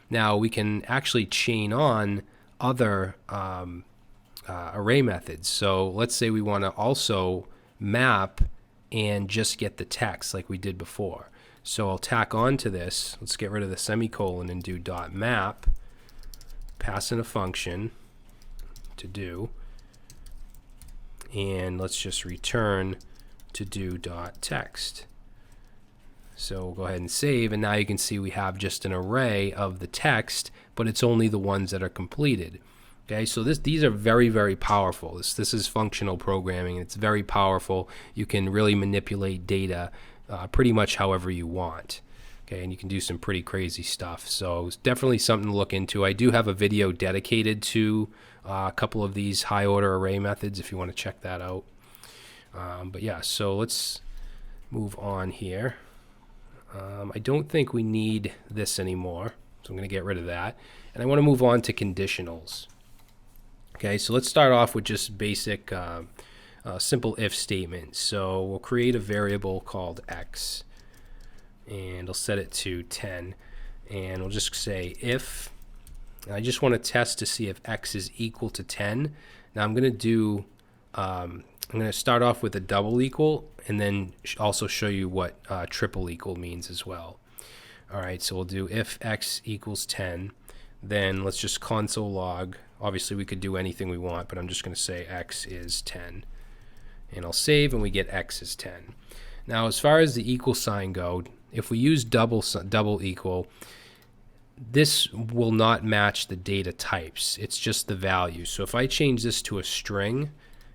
Now we can actually chain on other array methods. So let's say we want to also map and just get the text like we did before. So I'll tack on to this. Let's get rid of the semicolon and do dot map, pass in a function to do, and let's just return to do dot text. So we'll go ahead and save, and now you can see we have just an array of the text, but it's only the ones that are completed. Okay, so these are very, very powerful. This is functional programming, and it's very powerful. You can really manipulate data pretty much however you want. Okay, and you can do some pretty crazy stuff. So it's definitely something to look into. I do have a video dedicated to a couple of these high order array methods if you want to check that out. But yeah, so let's move on here. I don't think we need this anymore, so I'm going to get rid of that. And I want to move on to conditionals. Okay, so let's start off with just basic simple if statements. So we'll create a variable called x, and I'll set it to 10, and we'll just say if, I just want to test to see if x is equal to 10. Now I'm going to do, I'm going to start off with a double equal, and then also show you what triple equal means as well. All right, so we'll do if x equals 10, then let's just console log. Obviously we could do anything we want, but I'm just going to say x is 10, and I'll save, and we get x is 10. Now as far as the equal sign go, if we use double equal, this will not match the data types. It's just the value. So if I change this to a string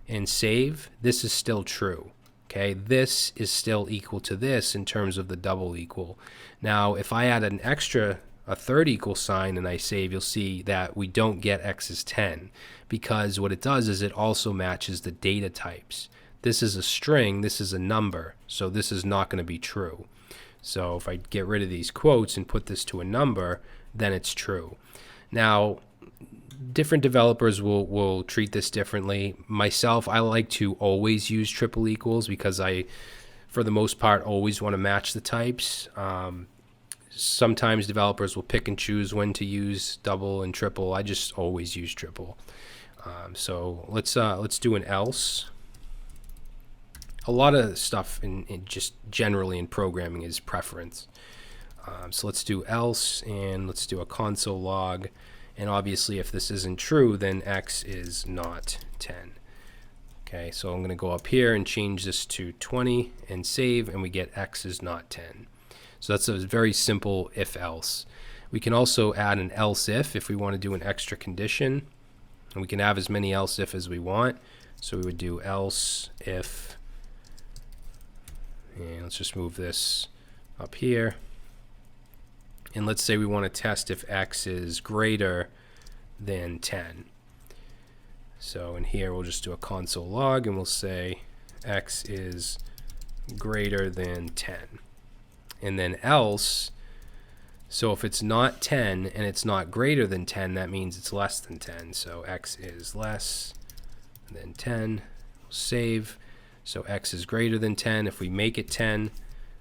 and save, this is still true. Okay, this is still equal to this in terms of the double equal. Now if I add a third equal sign and I save, you'll see that we don't get x is 10, because what it does is it also matches the data types. This is a string, this is a number, so this is not going to be true. So if I get rid of these quotes and put this to a number, then it's true. Now different developers will treat this differently. Myself, I like to always use triple equals, because I, for the most part, always want to match the types. Sometimes developers will pick and choose when to use double and triple. I just always use triple. So let's do an else. A lot of stuff in just generally in programming is preference. So let's do else, and let's do a console log. And obviously if this isn't true, then x is not 10. Okay, so I'm going to go up here and change this to 20 and save, and we get x is not 10. So that's a very simple if-else. We can also add an else if we want to do an extra condition, and we can have as many else if as we want. So we would do else if, and let's just move this up here. And let's say we want to test if x is greater than 10. So in here we'll just do a console log, and we'll say x is greater than 10. And then else, so if it's not 10 and it's not greater than 10, that means it's less than 10. So x is less than 10. We'll save. So x is greater than 10. If we make it 10,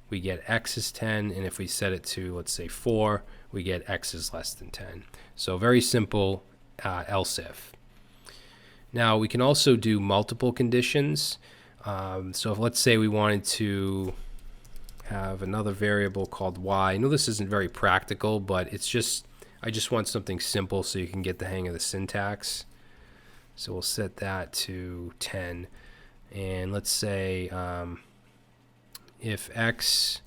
we get x is 10. And if we set it to, let's say, 4, we get x is less than 10. So very simple else if. Now we can also do multiple conditions. So if, let's say we wanted to have another variable called y. I know this isn't very practical, but it's just, I just want something simple so you can get the hang of the syntax. So we'll set that to 10, and let's say if x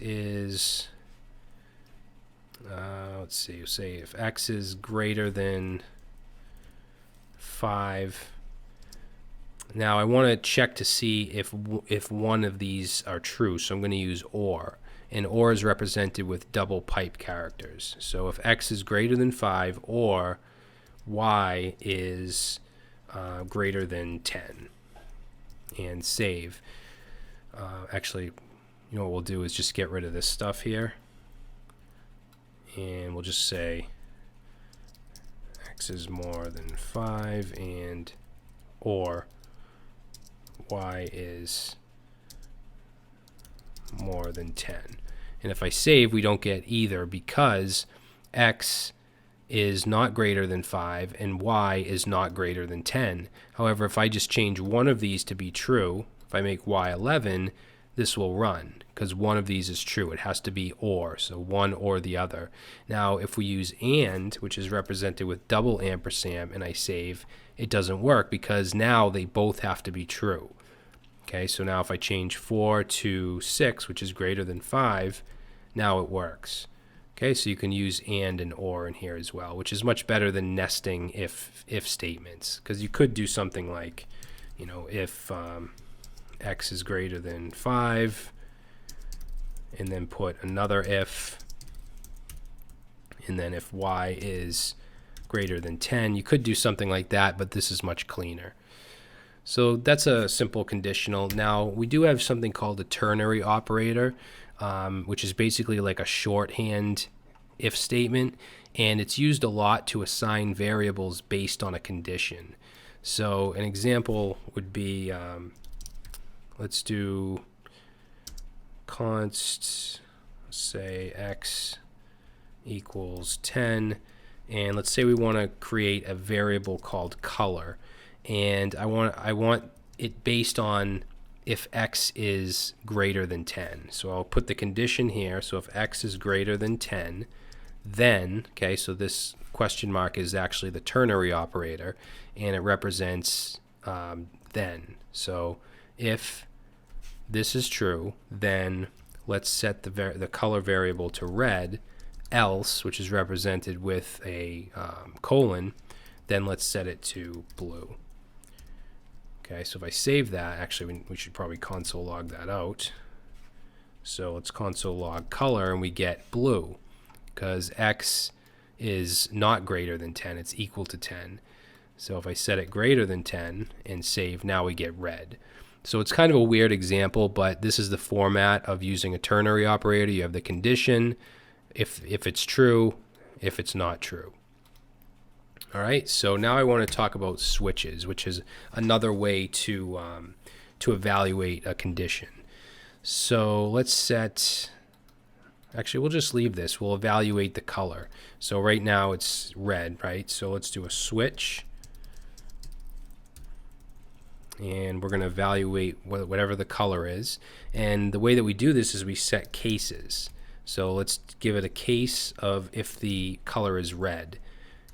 is let's see, say if x is greater than 5. Now I want to check to see if one of these are true, so I'm going to use OR. And OR is represented with double pipe characters. So if x is greater than 5 or y is greater than 10. And save. Actually, you know what we'll do is just get rid of this stuff here. And we'll just say x is more than 5 and or y is more than 10. And if I save, we don't get either because x is not greater than 5 and y is not greater than 10. However, if I just change one of these to be true, if I make y 11, this will run because one of these is true. It has to be or, so one or the other. Now, if we use and, which is represented with double ampersand, and I save, it doesn't work because now they both have to be true. Okay, so now if I change 4 to 6, which is greater than 5, now it works. Okay, so you can use and or in here as well, which is much better than nesting if statements, because you could do something like, you know, if x is greater than 5, and then put another if, and then if y is greater than 10. You could do something like that, but this is much cleaner. So that's a simple conditional. Now, we do have something called a ternary operator, which is basically like a shorthand if statement, and it's used a lot to assign variables based on a condition. So an example would be, let's do const, say x equals 10, and let's say we want to create a variable called color, and I want it based on if x is greater than 10. So I'll put the condition here. So if x is greater than 10, then, okay, so this question mark is actually the ternary operator, and it represents then. So if this is true, then let's set the color variable to red, else, which is represented with a colon, then let's set it to blue. Okay, so if I save that, actually we should probably console log that out. So let's console log color, and we get blue because x is not greater than 10, it's equal to 10. So if I set it greater than 10 and save, now we get red. So it's kind of a weird example, but this is the format of using a ternary operator. You have the condition, if it's true, if it's not true. All right, so now I want to talk about switches, which is another way to evaluate a condition. So let's set, actually we'll just leave this. We'll evaluate the color. So right now it's red, right? So let's do a switch. And we're going to evaluate whatever the color is. And the way that we do this is we set cases. So let's give it a case of if the color is red.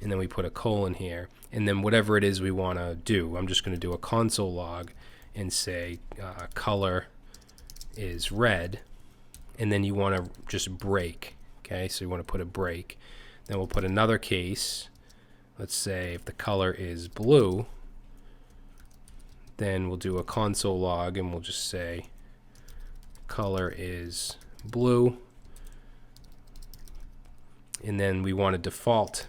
And then we put a colon here, and then whatever it is we want to do, I'm just going to do a console log and say color is red, and then you want to just break. Okay, so you want to put a break. Then we'll put another case. Let's say if the color is blue, then we'll do a console log and we'll just say color is blue, and then we want a default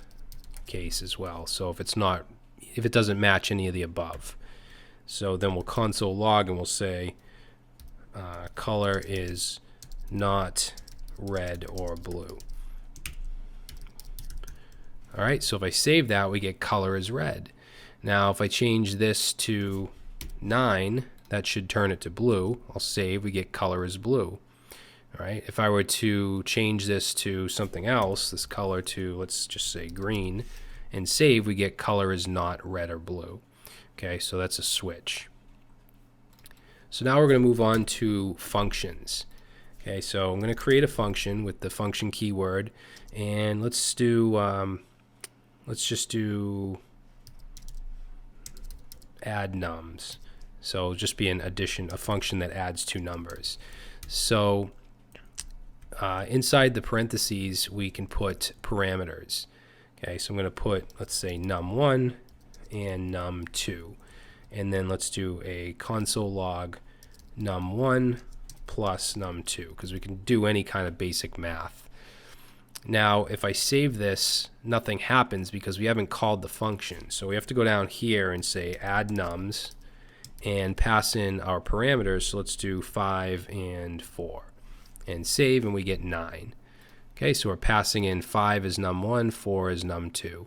case as well. So if it doesn't match any of the above, so then we'll console log and we'll say color is not red or blue. All right, so if I save that, we get color is red. Now if I change this to 9, that should turn it to blue. I'll save, we get color is blue. All right, if I were to change this to something else, this color to, let's just say green, and save, we get color is not red or blue. Okay, so that's a switch. So now we're going to move on to functions. Okay, so I'm going to create a function with the function keyword, and let's just do add nums. So just be an addition, a function that adds two numbers. So inside the parentheses, we can put parameters. Okay, so I'm going to put, let's say, num1 and num2. And then let's do a console log num1 plus num2, because we can do any kind of basic math. Now, if I save this, nothing happens because we haven't called the function. So we have to go down here and say add nums and pass in our parameters. So let's do 5 and 4 and save, and we get 9. Okay, so we're passing in 5 as num1, 4 as num2.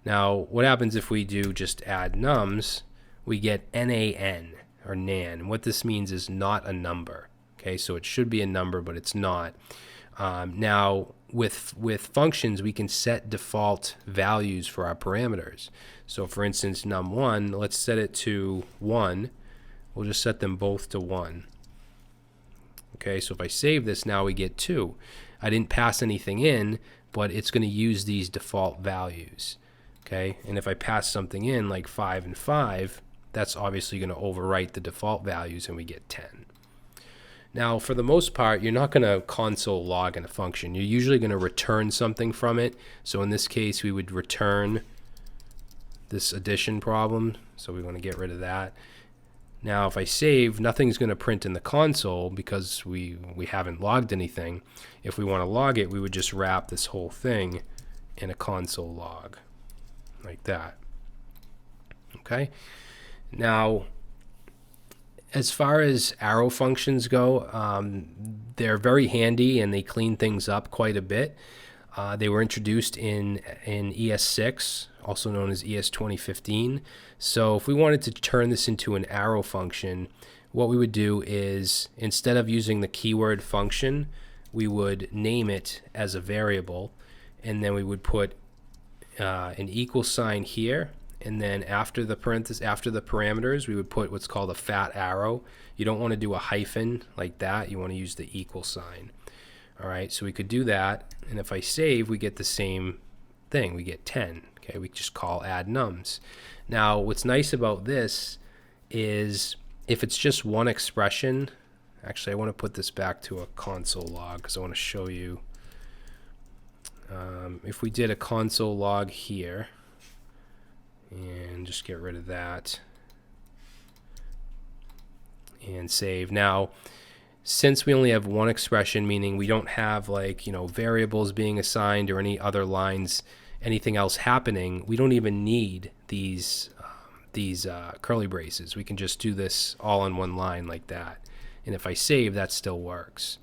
Now, what happens if we do just add nums? We get NaN, or nan. And what this means is not a number. Okay, so it should be a number, but it's not. Now, with functions, we can set default values for our parameters. So for instance, num1, let's set it to 1. We'll just set them both to 1. Okay, so if I save this, now we get 2. I didn't pass anything in, but it's going to use these default values. Okay, and if I pass something in like 5 and 5, that's obviously going to overwrite the default values, and we get 10. Now, for the most part, you're not going to console log in a function. You're usually going to return something from it. So in this case, we would return this addition problem. So we want to get rid of that. Now, if I save, nothing's going to print in the console because we haven't logged anything. If we want to log it, we would just wrap this whole thing in a console log, like that. Okay. Now, as far as arrow functions go, they're very handy and they clean things up quite a bit. They were introduced in ES6, also known as ES 2015. So if we wanted to turn this into an arrow function, what we would do is, instead of using the keyword function, we would name it as a variable, and then we would put an equal sign here, and then after the parentheses, after the parameters, we would put what's called a fat arrow. You don't want to do a hyphen like that. You want to use the equal sign. All right, so we could do that, and if I save, we get the same thing. We get 10. Okay, we just call add nums. Now, what's nice about this is if it's just one expression, actually I want to put this back to a console log because I want to show you. If we did a console log here, and just get rid of that and save. Now, since we only have one expression, meaning we don't have, like, variables being assigned or any other lines, anything else happening, we don't even need these curly braces. We can just do this all in one line like that. And if I save, that still works.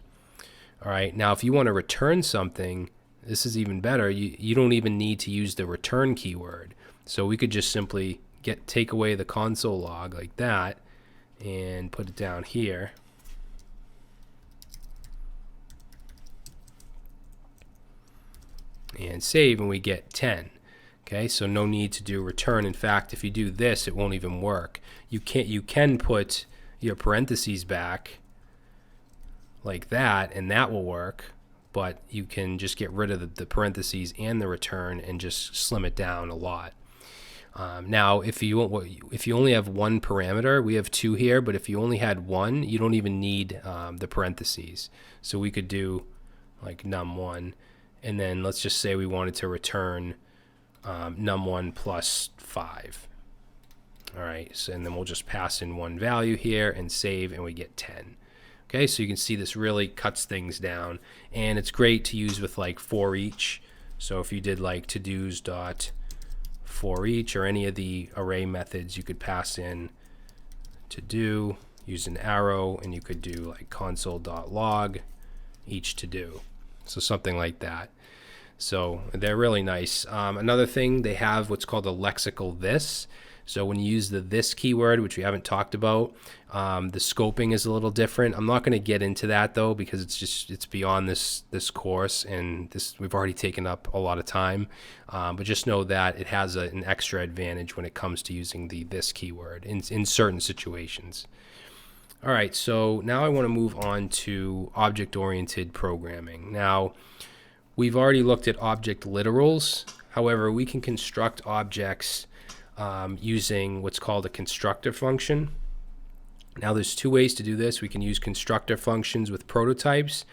All right, now if you want to return something, this is even better. You don't even need to use the return keyword. So we could just simply take away the console log like that and put it down here. And save, and we get 10. Okay, so no need to do return. In fact, if you do this, it won't even work. You can put your parentheses back like that, and that will work, but you can just get rid of the parentheses and the return and just slim it down a lot. Now, if you only have one parameter, we have two here, but if you only had one, you don't even need the parentheses. So we could do like num1, and then let's just say we wanted to return num1 plus 5. All right, so, and then we'll just pass in one value here and save, and we get 10. Okay, so you can see this really cuts things down, and it's great to use with like for each. So if you did like to-dos dot for each or any of the array methods, you could pass in to do, use an arrow, and you could do like console.log each to do. So something like that. So they're really nice. Another thing, they have what's called a lexical this. So when you use the this keyword, which we haven't talked about, the scoping is a little different. I'm not going to get into that though, because it's beyond this course, and we've already taken up a lot of time. But just know that it has an extra advantage when it comes to using the this keyword in certain situations. All right, so now I want to move on to object-oriented programming. Now, we've already looked at object literals. However, we can construct objects using what's called a constructor function. Now there's two ways to do this. We can use constructor functions with prototypes,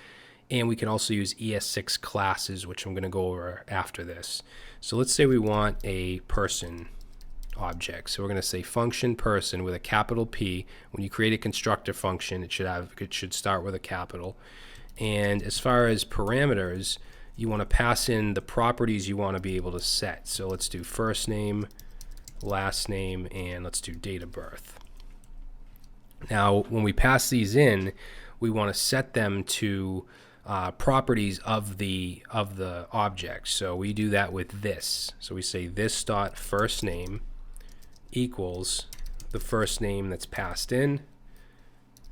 and we can also use ES6 classes, which I'm going to go over after this. So let's say we want a person object. So we're going to say function person with a capital P. When you create a constructor function, it should start with a capital. And as far as parameters, you want to pass in the properties you want to be able to set. So let's do first name, last name, and let's do date of birth. Now, when we pass these in, we want to set them to properties of the object. So we do that with this. So we say this dot first name equals the first name that's passed in.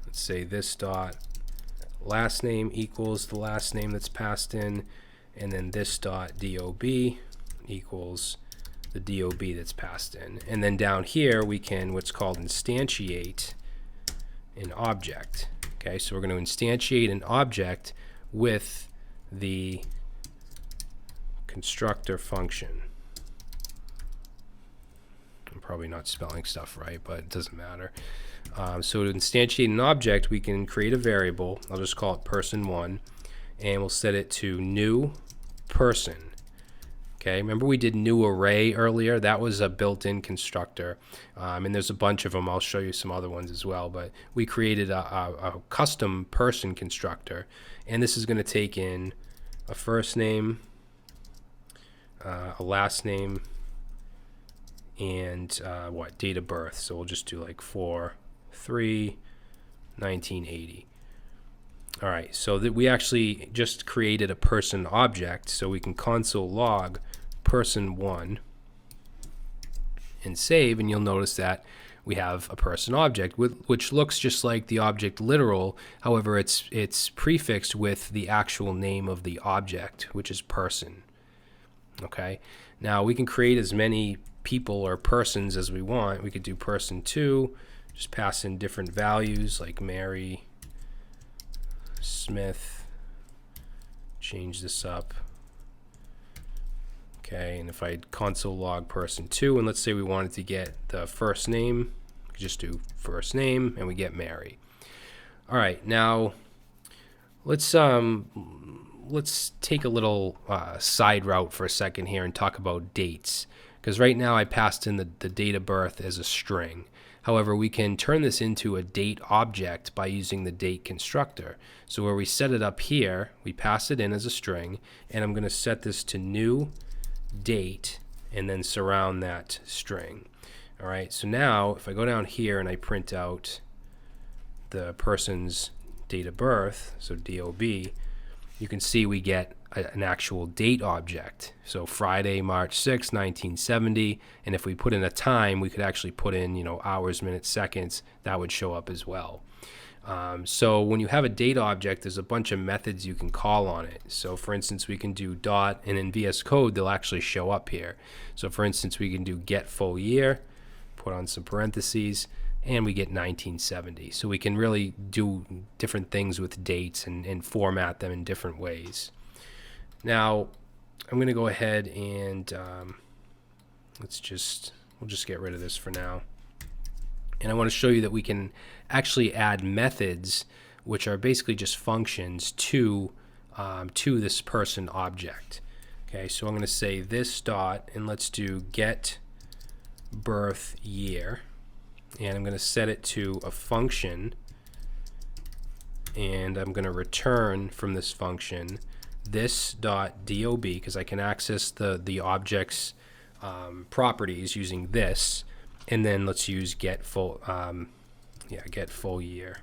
Let's say this dot last name equals the last name that's passed in, and then this dot DOB equals the DOB that's passed in. And then down here we can what's called instantiate an object. Okay, so we're going to instantiate an object with the constructor function. I'm probably not spelling stuff right, but it doesn't matter. So to instantiate an object, we can create a variable. I'll just call it person1, and we'll set it to new person. Okay, remember we did new array earlier? That was a built-in constructor, and there's a bunch of them. I'll show you some other ones as well, but we created a custom person constructor, and this is going to take in a first name, a last name, and date of birth. So we'll just do like 4/3/1980. All right, so that we actually just created a person object, so we can console log person1 and save, and you'll notice that we have a person object which looks just like the object literal. However, it's prefixed with the actual name of the object, which is person. Okay, now we can create as many people or persons as we want. We could do person2, just pass in different values like Mary, Smith, change this up. Okay, and if I console log person2, and let's say we wanted to get the first name, we could just do first name, and we get Mary. All right, now let's take a little side route for a second here and talk about dates, because right now I passed in the date of birth as a string. However, we can turn this into a date object by using the date constructor. So where we set it up here, we pass it in as a string, and I'm going to set this to new date and then surround that string. All right, so now if I go down here and I print out the person's date of birth, so DOB, you can see we get an actual date object. So Friday, March 6, 1970, and if we put in a time, we could actually put in, hours, minutes, seconds. That would show up as well. So when you have a date object, there's a bunch of methods you can call on it. So for instance, we can do dot, and in VS Code, they'll actually show up here. So for instance, we can do get full year, put on some parentheses, and we get 1970. So we can really do different things with dates and format them in different ways. Now, I'm going to go ahead and we'll just get rid of this for now. And I want to show you that we can actually add methods, which are basically just functions to this person object. Okay, so I'm going to say this dot, and let's do get birth year, and I'm going to set it to a function, and I'm going to return from this function this dot DOB, because I can access the object's properties using this, and then let's use get full year.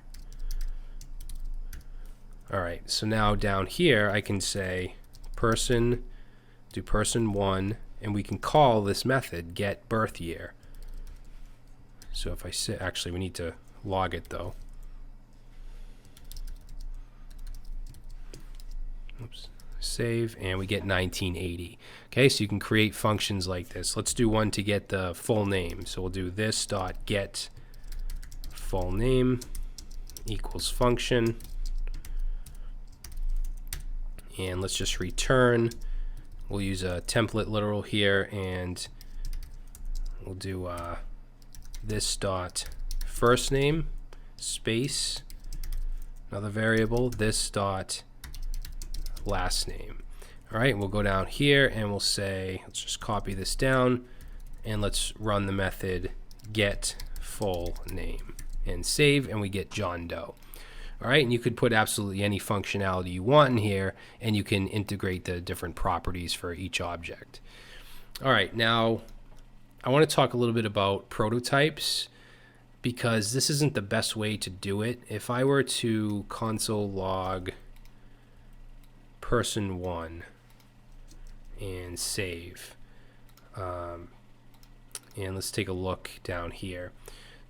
All right, so now down here I can say person, do person1, and we can call this method get birth year. So if I say, actually we need to log it though. Oops. Save, and we get 1980. Okay, so you can create functions like this. Let's do one to get the full name. So we'll do this dot get full name equals function, and let's just return. We'll use a template literal here, and we'll do this dot first name, space, another variable, this dot last name. All right, we'll go down here and we'll say, let's just copy this down and let's run the method get full name and save, and we get John Doe. All right, and you could put absolutely any functionality you want in here, and you can integrate the different properties for each object. All right, now I want to talk a little bit about prototypes, because this isn't the best way to do it. If I were to console log person1 and save, and let's take a look down here.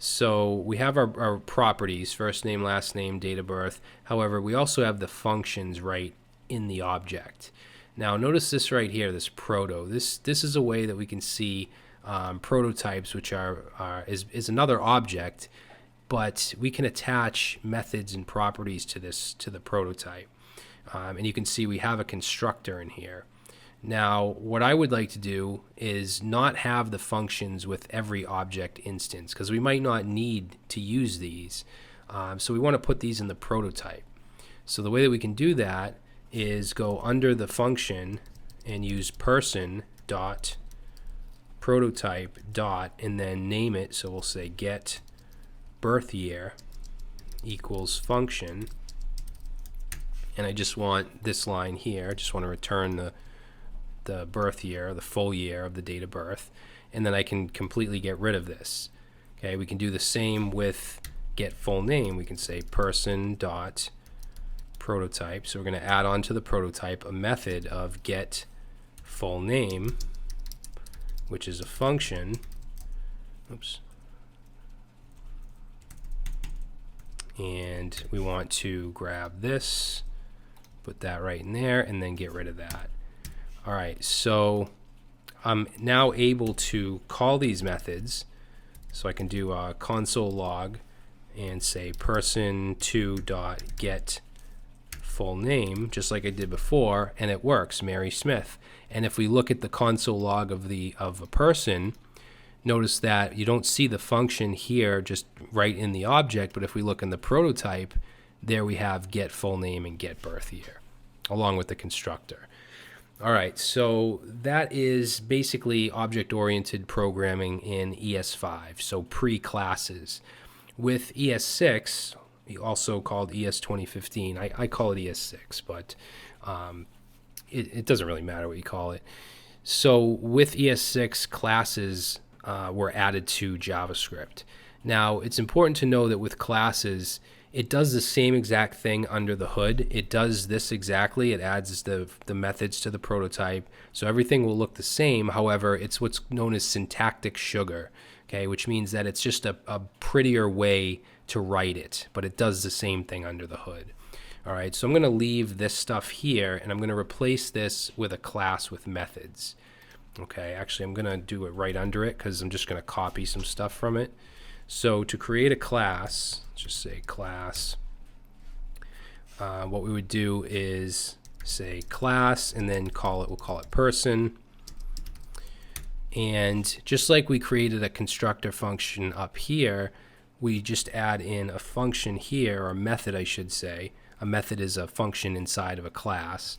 So we have our properties, first name, last name, date of birth. However, we also have the functions right in the object. Now notice this right here, this proto. This is a way that we can see prototypes, which is another object, but we can attach methods and properties to the prototype. And you can see we have a constructor in here. Now, what I would like to do is not have the functions with every object instance, because we might not need to use these. So we want to put these in the prototype. So the way that we can do that is go under the function and use person dot prototype dot and then name it. So we'll say get birth year equals function. And I just want this line here. I just want to return the birth year, the full year of the date of birth, and then I can completely get rid of this. Okay, we can do the same with get full name. We can say person dot prototype. So we're going to add on to the prototype a method of get full name, which is a function. Oops. And we want to grab this, put that right in there, and then get rid of that. All right, so I'm now able to call these methods. So I can do a console log and say person2 dot get full name, just like I did before, and it works, Mary Smith. And if we look at the console log of a person, notice that you don't see the function here just right in the object, but if we look in the prototype, there we have get full name and get birth year, along with the constructor. All right, so that is basically object-oriented programming in ES5, so pre-classes. With ES6, also called ES 2015, I call it ES6, but it doesn't really matter what you call it. So with ES6, classes were added to JavaScript. Now, it's important to know that with classes, it does the same exact thing under the hood. It does this exactly. It adds the methods to the prototype. So everything will look the same. However, it's what's known as syntactic sugar, okay, which means that it's just a prettier way to write it, but it does the same thing under the hood. All right, so I'm going to leave this stuff here, and I'm going to replace this with a class with methods. Okay, actually, I'm going to do it right under it because I'm just going to copy some stuff from it. So to create a class, let's just say class, what we would do is say class and then we'll call it person. And just like we created a constructor function up here, we just add in a function here, or a method I should say. A method is a function inside of a class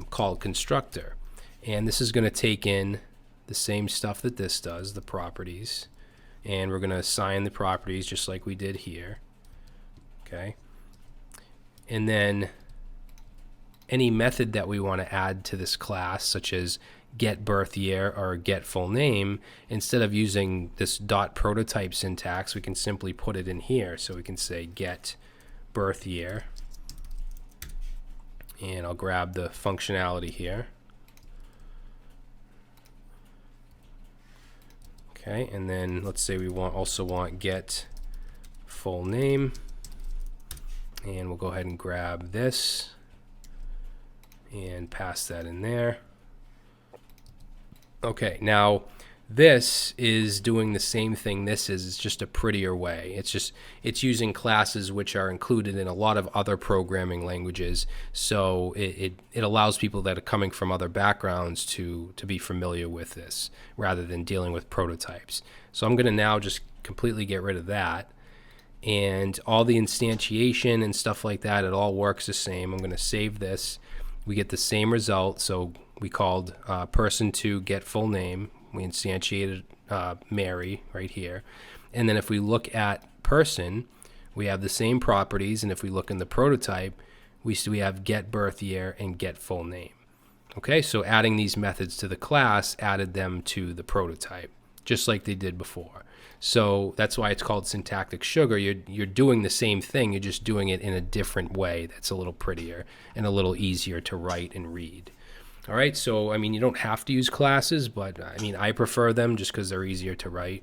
called constructor. And this is going to take in the same stuff that this does, the properties. And we're going to assign the properties just like we did here. Okay. And then any method that we want to add to this class, such as get birth year or get full name, instead of using this dot prototype syntax, we can simply put it in here. So we can say get birth year. And I'll grab the functionality here. Okay, and then let's say we also want get full name, and we'll go ahead and grab this and pass that in there. Okay, now this is doing the same thing this is. It's just a prettier way. It's using classes which are included in a lot of other programming languages, so it allows people that are coming from other backgrounds to be familiar with this rather than dealing with prototypes. So I'm going to now just completely get rid of that, and all the instantiation and stuff like that, it all works the same. I'm going to save this. We get the same result. So we called person2 get full name. We instantiated Mary right here. And then if we look at person, we have the same properties. And if we look in the prototype, we have get birth year and get full name. Okay, so adding these methods to the class added them to the prototype, just like they did before. So that's why it's called syntactic sugar. You're doing the same thing, you're just doing it in a different way that's a little prettier and a little easier to write and read. All right, so I mean, you don't have to use classes, but I mean, I prefer them just because they're easier to write.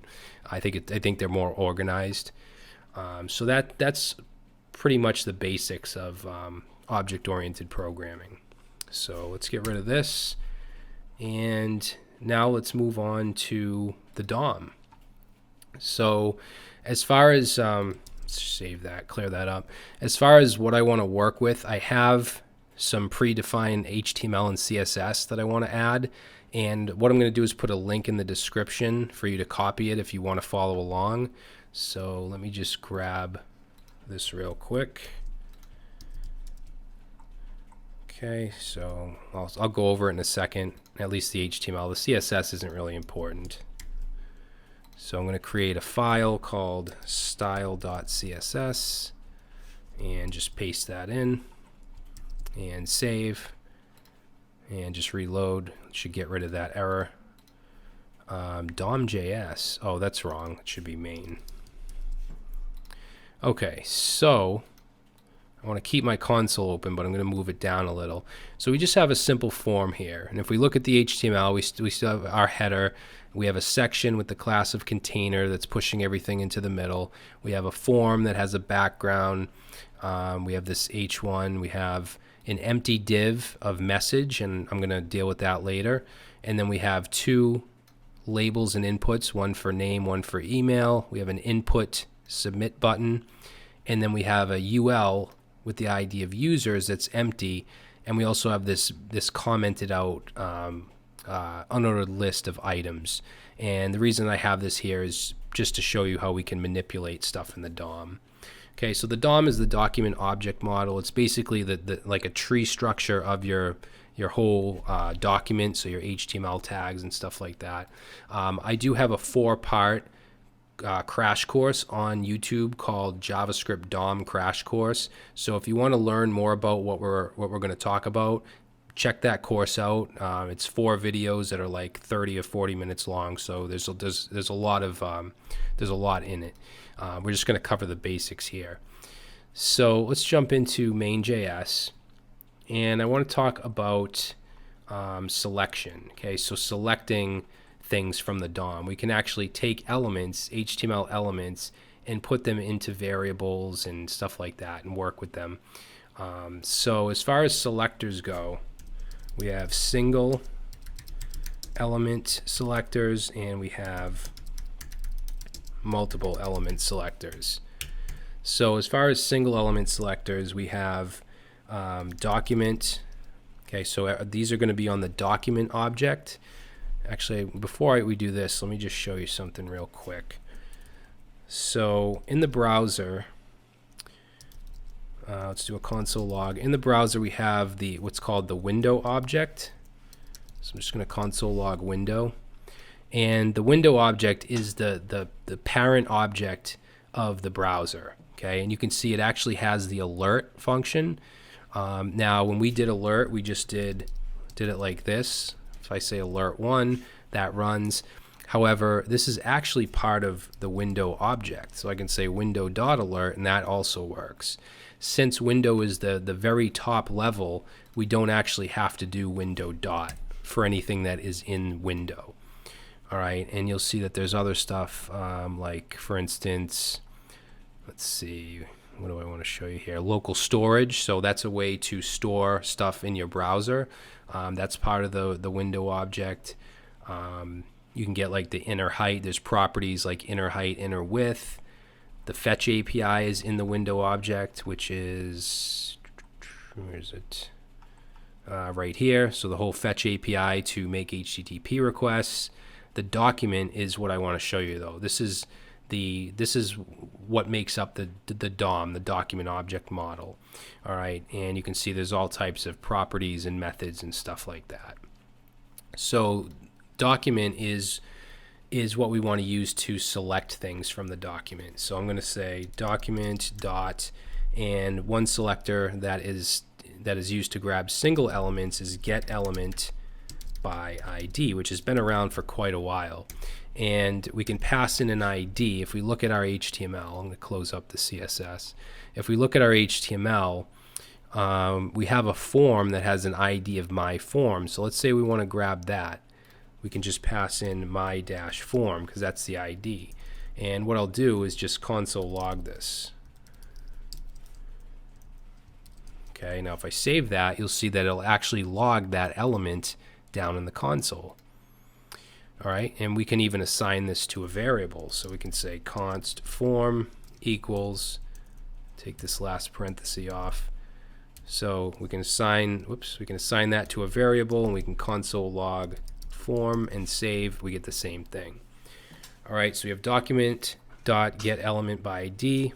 I think they're more organized. So that's pretty much the basics of object-oriented programming. So let's get rid of this, and now let's move on to the DOM. So as far as, let's save that, clear that up. As far as what I want to work with, I have some predefined HTML and CSS that I want to add. And what I'm going to do is put a link in the description for you to copy it if you want to follow along. So let me just grab this real quick. Okay, so I'll go over it in a second, at least the HTML. The CSS isn't really important. So I'm going to create a file called style.css and just paste that in and save and just reload. It should get rid of that error. DOM.js, oh, that's wrong. It should be main. Okay, so I want to keep my console open, but I'm going to move it down a little. So we just have a simple form here. And if we look at the HTML, we still have our header. We have a section with the class of container that's pushing everything into the middle. We have a form that has a background. We have this H1. We have an empty div of message, and I'm going to deal with that later. And then we have two labels and inputs, one for name, one for email. We have an input submit button. And then we have a UL with the ID of users that's empty, and we also have this commented out unordered list of items. And the reason I have this here is just to show you how we can manipulate stuff in the DOM. Okay, so the DOM is the document object model. It's basically like a tree structure of your whole document, so your HTML tags and stuff like that. I do have a 4-part crash course on YouTube called JavaScript DOM Crash Course. So if you want to learn more about what we're going to talk about, check that course out. It's 4 videos that are like 30 or 40 minutes long. So there's a lot in it. We're just going to cover the basics here. So let's jump into main.js, and I want to talk about selection. Okay, so selecting things from the DOM. We can actually take elements, HTML elements, and put them into variables and stuff like that and work with them. So as far as selectors go, we have single element selectors and we have multiple element selectors. So as far as single element selectors, we have document. Okay, so these are going to be on the document object. Actually, before we do this, let me just show you something real quick. So in the browser, let's do a console log. In the browser, we have what's called the window object. So I'm just going to console log window. And the window object is the parent object of the browser. Okay, and you can see it actually has the alert function. Now, when we did alert, we just did it like this. If I say alert 1, that runs. However, this is actually part of the window object. So I can say window.alert, and that also works. Since window is the very top level, we don't actually have to do window dot for anything that is in window. All right, and you'll see that there's other stuff like, for instance, let's see, what do I want to show you here? Local storage. So that's a way to store stuff in your browser. That's part of the window object. You can get like the inner height. There's properties like inner height, inner width. The fetch API is in the window object, which is, where is it? Right here. So the whole fetch API to make HTTP requests. The document is what I want to show you though. This is this is what makes up the DOM, the document object model. All right, and you can see there's all types of properties and methods and stuff like that. So document is what we want to use to select things from the document. So I'm going to say document dot, and one selector that is used to grab single elements is get element by ID, which has been around for quite a while. And we can pass in an ID. If we look at our HTML, I'm going to close up the CSS. If we look at our HTML, we have a form that has an ID of my form. So let's say we want to grab that. We can just pass in my-form because that's the ID. And what I'll do is just console log this. Okay, now if I save that, you'll see that it'll actually log that element down in the console. All right, and we can even assign this to a variable. So we can say const form equals, take this last parenthesis off. So we can assign, we can assign that to a variable, and we can console log form and save. We get the same thing. All right, so we have document dot get element by ID.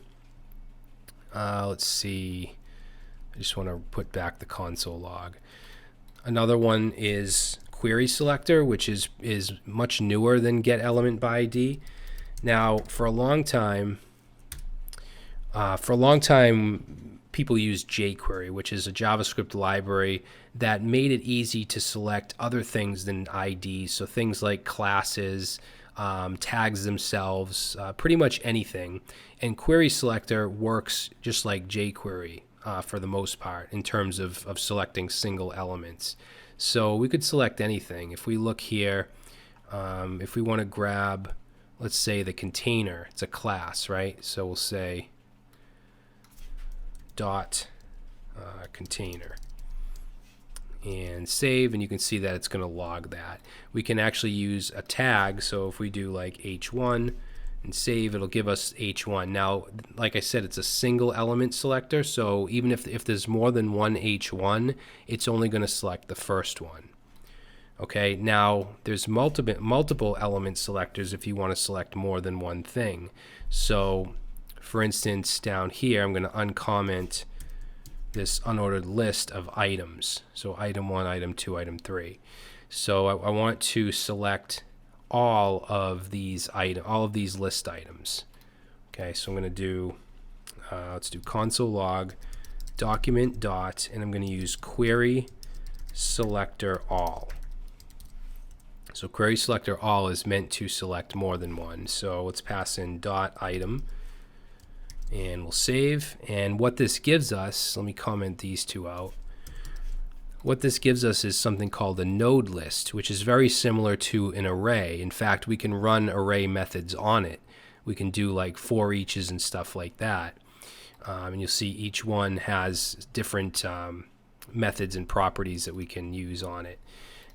Let's see. I just want to put back the console log. Another one is query selector, which is much newer than get element by ID. Now, for a long time, people used jQuery, which is a JavaScript library that made it easy to select other things than IDs. So things like classes, tags themselves, pretty much anything. And query selector works just like jQuery for the most part in terms of selecting single elements. So we could select anything. If we look here, if we want to grab, let's say the container, it's a class, right? So we'll say dot container and save, and you can see that it's going to log that. We can actually use a tag, so if we do like h1 and save, it'll give us h1. Now, like I said, it's a single element selector, so even if there's more than one h1, it's only going to select the first one. Okay, now there's multiple element selectors if you want to select more than one thing. So for instance, down here, I'm going to uncomment this unordered list of items. So item 1, item 2, item 3. So I want to select all of these list items. Okay, so I'm going to do, let's do console log document dot, and I'm going to use query selector all. So query selector all is meant to select more than one. So let's pass in dot item, and we'll save. And what this gives us, let me comment these two out. What this gives us is something called a node list, which is very similar to an array. In fact, we can run array methods on it. We can do like for eaches and stuff like that. And you'll see each one has different methods and properties that we can use on it.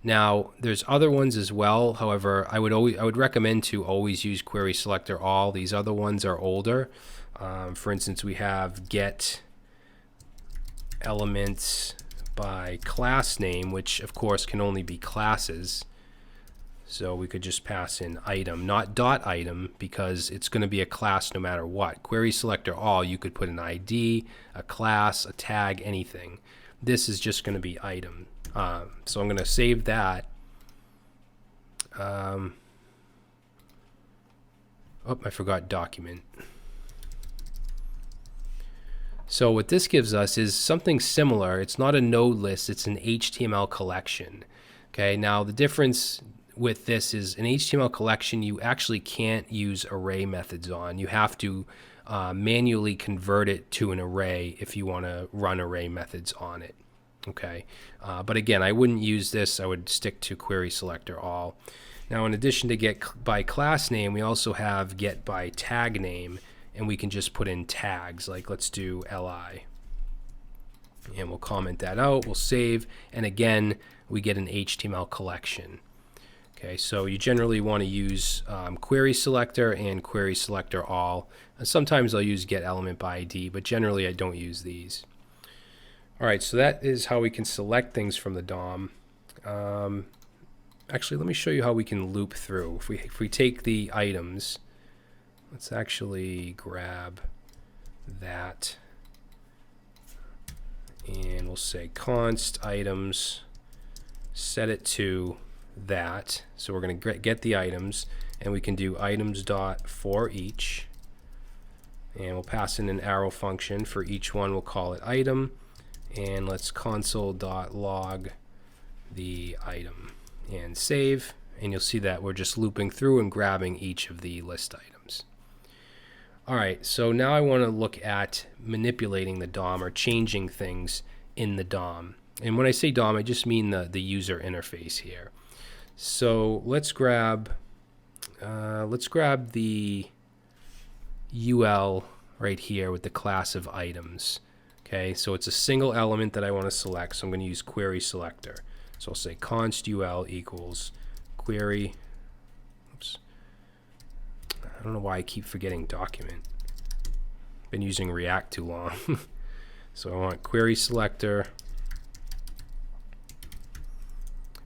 Now, there's other ones as well. However, I would recommend to always use query selector all. These other ones are older. For instance, we have get elements by class name, which of course can only be classes. So we could just pass in item, not dot item, because it's going to be a class no matter what. Query selector all, you could put an ID, a class, a tag, anything. This is just going to be item. So I'm going to save that. Oh, I forgot document. So what this gives us is something similar. It's not a node list, it's an HTML collection. Okay, now the difference with this is an HTML collection you actually can't use array methods on. You have to manually convert it to an array if you want to run array methods on it. Okay, but again, I wouldn't use this. I would stick to query selector all. Now, in addition to get by class name, we also have get by tag name, and we can just put in tags. Like let's do li, and we'll comment that out. We'll save, and again, we get an HTML collection. Okay, so you generally want to use query selector and query selector all. And sometimes I'll use get element by ID, but generally I don't use these. All right, so that is how we can select things from the DOM. Actually, let me show you how we can loop through. If we take the items, let's actually grab that, and we'll say const items, set it to that. So we're going to get the items, and we can do items dot for each, and we'll pass in an arrow function for each one. We'll call it item, and let's console dot log the item and save, and you'll see that we're just looping through and grabbing each of the list items. Alright, so now I want to look at manipulating the DOM, or changing things in the DOM. And when I say DOM, I just mean the user interface here. So let's grab the UL right here with the class of items. Okay, so it's a single element that I want to select, so I'm going to use query selector. So I'll say const UL equals query. Oops. I don't know why I keep forgetting document. Been using React too long. So I want query selector,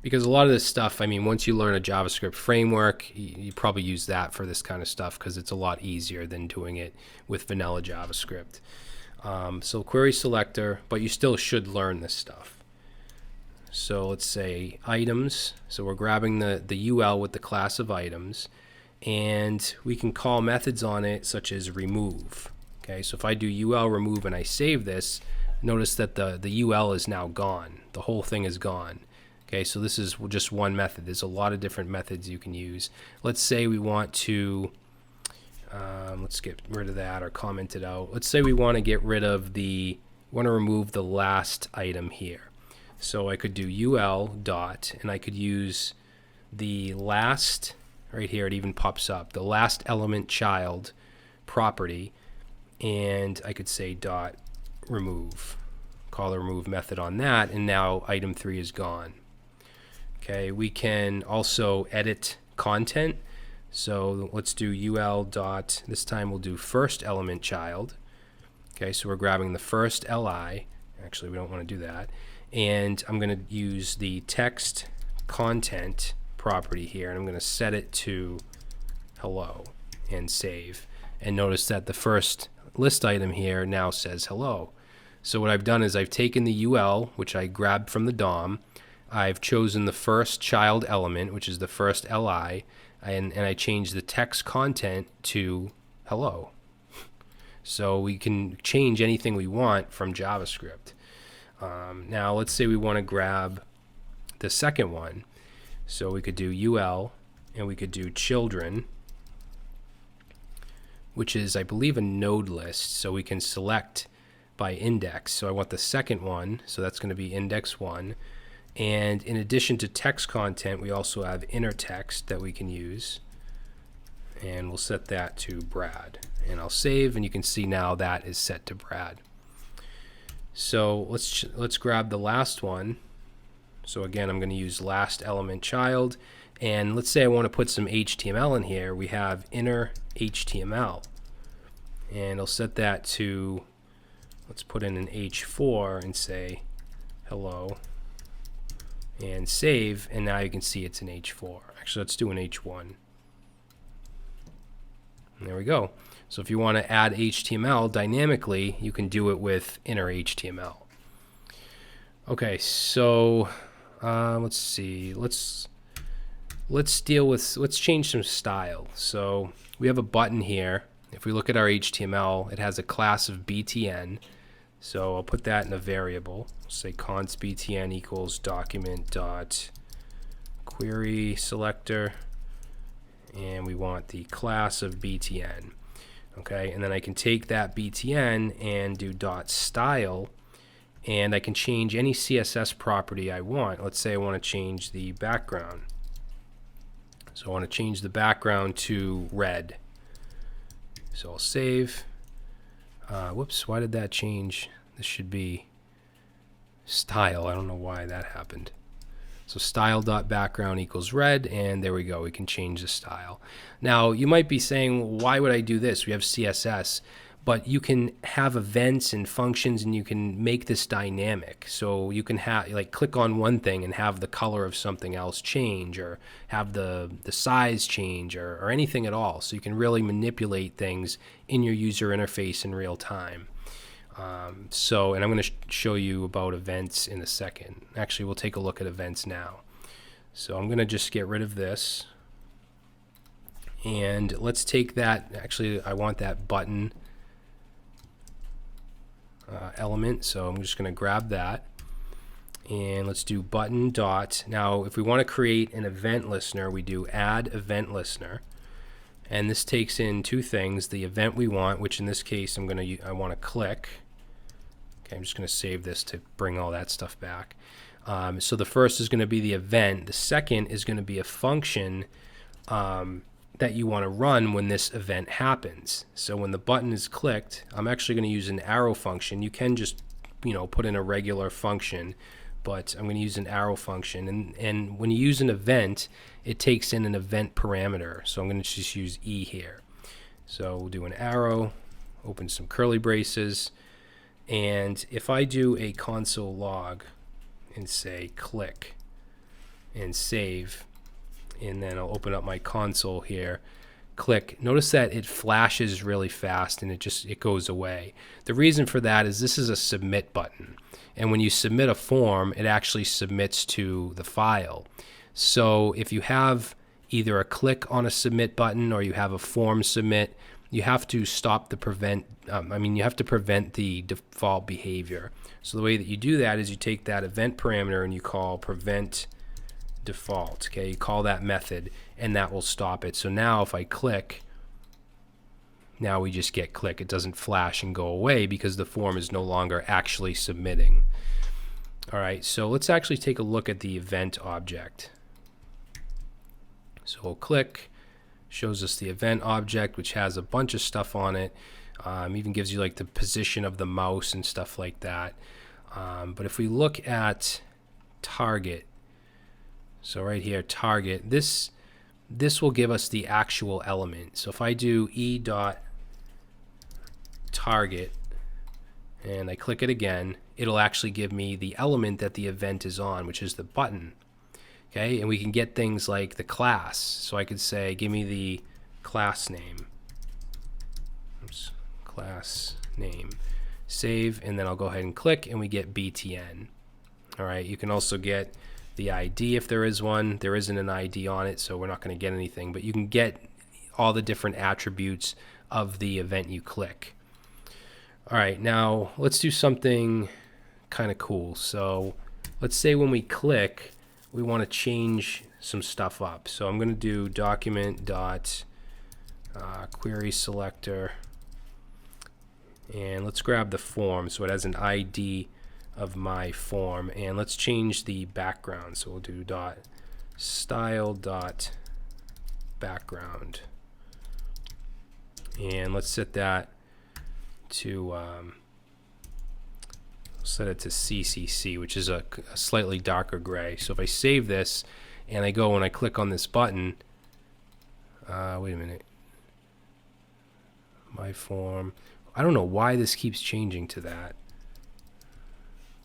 because a lot of this stuff, I mean, once you learn a JavaScript framework, you probably use that for this kind of stuff because it's a lot easier than doing it with vanilla JavaScript. So query selector, but you still should learn this stuff. So let's say items. So we're grabbing the UL with the class of items, and we can call methods on it such as remove. Okay, so if I do UL remove and I save this, notice that the UL is now gone. The whole thing is gone. Okay, so this is just one method. There's a lot of different methods you can use. Let's say we want to, let's get rid of that or comment it out. Let's say we want to get rid of want to remove the last item here. So I could do UL dot, and I could use the last, right here it even pops up, the last element child property, and I could say dot remove. Call the remove method on that, and now item 3 is gone. Okay, we can also edit content. So let's do UL dot, this time we'll do first element child. Okay, so we're grabbing the first LI. Actually, we don't want to do that. And I'm going to use the text content property here, and I'm going to set it to hello and save. And notice that the first list item here now says hello. So what I've done is I've taken the UL, which I grabbed from the DOM. I've chosen the first child element, which is the first LI, and I changed the text content to hello. So we can change anything we want from JavaScript. Now let's say we want to grab the second one. So we could do UL, and we could do children, which is, I believe, a node list. So we can select by index. So I want the second one, so that's going to be index 1. And in addition to text content, we also have inner text that we can use. And we'll set that to Brad. And I'll save, and you can see now that is set to Brad. So let's grab the last one. So again, I'm going to use last element child. And let's say I want to put some HTML in here. We have inner HTML. And I'll set that to, let's put in an H4 and say hello. And save, and now you can see it's an H4. Actually, let's do an H1. And there we go. So if you want to add HTML dynamically, you can do it with inner HTML. Okay, so let's see. Let's change some style. So we have a button here. If we look at our HTML, it has a class of btn. So I'll put that in a variable. Say const btn equals document dot query selector, and we want the class of btn. Okay, and then I can take that btn and do dot style, and I can change any CSS property I want. Let's say I want to change the background. So I want to change the background to red. So I'll save. Whoops, why did that change? This should be style. I don't know why that happened. So style.background equals red, and there we go. We can change the style. Now, you might be saying, why would I do this? We have CSS. but you can have events and functions, and you can make this dynamic. So you can have, like, click on one thing and have the color of something else change, or have the size change, or anything at all. So you can really manipulate things in your user interface in real time. And I'm going to show you about events in a second. Actually, we'll take a look at events now. So I'm going to just get rid of this. And let's take that. Actually, I want that button element. So I'm just going to grab that. And let's do button dot. Now, if we want to create an event listener, we do add event listener. And this takes in two things: the event we want, which in this case I want to click. Okay, I'm just going to save this to bring all that stuff back. So the first is going to be the event. The second is going to be a function that you want to run when this event happens. So when the button is clicked, I'm actually going to use an arrow function. You can just, put in a regular function, but I'm going to use an arrow function. And when you use an event, it takes in an event parameter. So I'm going to just use E here. So we'll do an arrow, open some curly braces, and if I do a console log and say click and save, and then I'll open up my console here, click, notice that it flashes really fast and it goes away. The reason for that is this is a submit button, and when you submit a form, it actually submits to the file. So if you have either a click on a submit button or you have a form submit, you have to stop the prevent the default behavior. So the way that you do that is you take that event parameter and you call prevent default. Okay, you call that method, and that will stop it. So now if I click, now we just get click. It doesn't flash and go away because the form is no longer actually submitting. All right, so let's actually take a look at the event object. So we'll click, shows us the event object, which has a bunch of stuff on it. Even gives you like the position of the mouse and stuff like that. But if we look at target, so right here, target, this will give us the actual element. So if I do e.target and I click it again, it'll actually give me the element that the event is on, which is the button. Okay, and we can get things like the class. So I could say, give me the class name. Oops, class name. Save, and then I'll go ahead and click, and we get BTN. All right, you can also get the ID if there is one. There isn't an ID on it, so we're not going to get anything, but you can get all the different attributes of the event you click. All right, now let's do something kind of cool. So let's say when we click, we want to change some stuff up. So I'm going to do document dot query selector, and let's grab the form so it has an ID of my form, and let's change the background. So we'll do dot style dot background, and let's set that to set it to CCC, which is a slightly darker gray. So if I save this and I go and I click on this button, wait a minute, my form, I don't know why this keeps changing to that.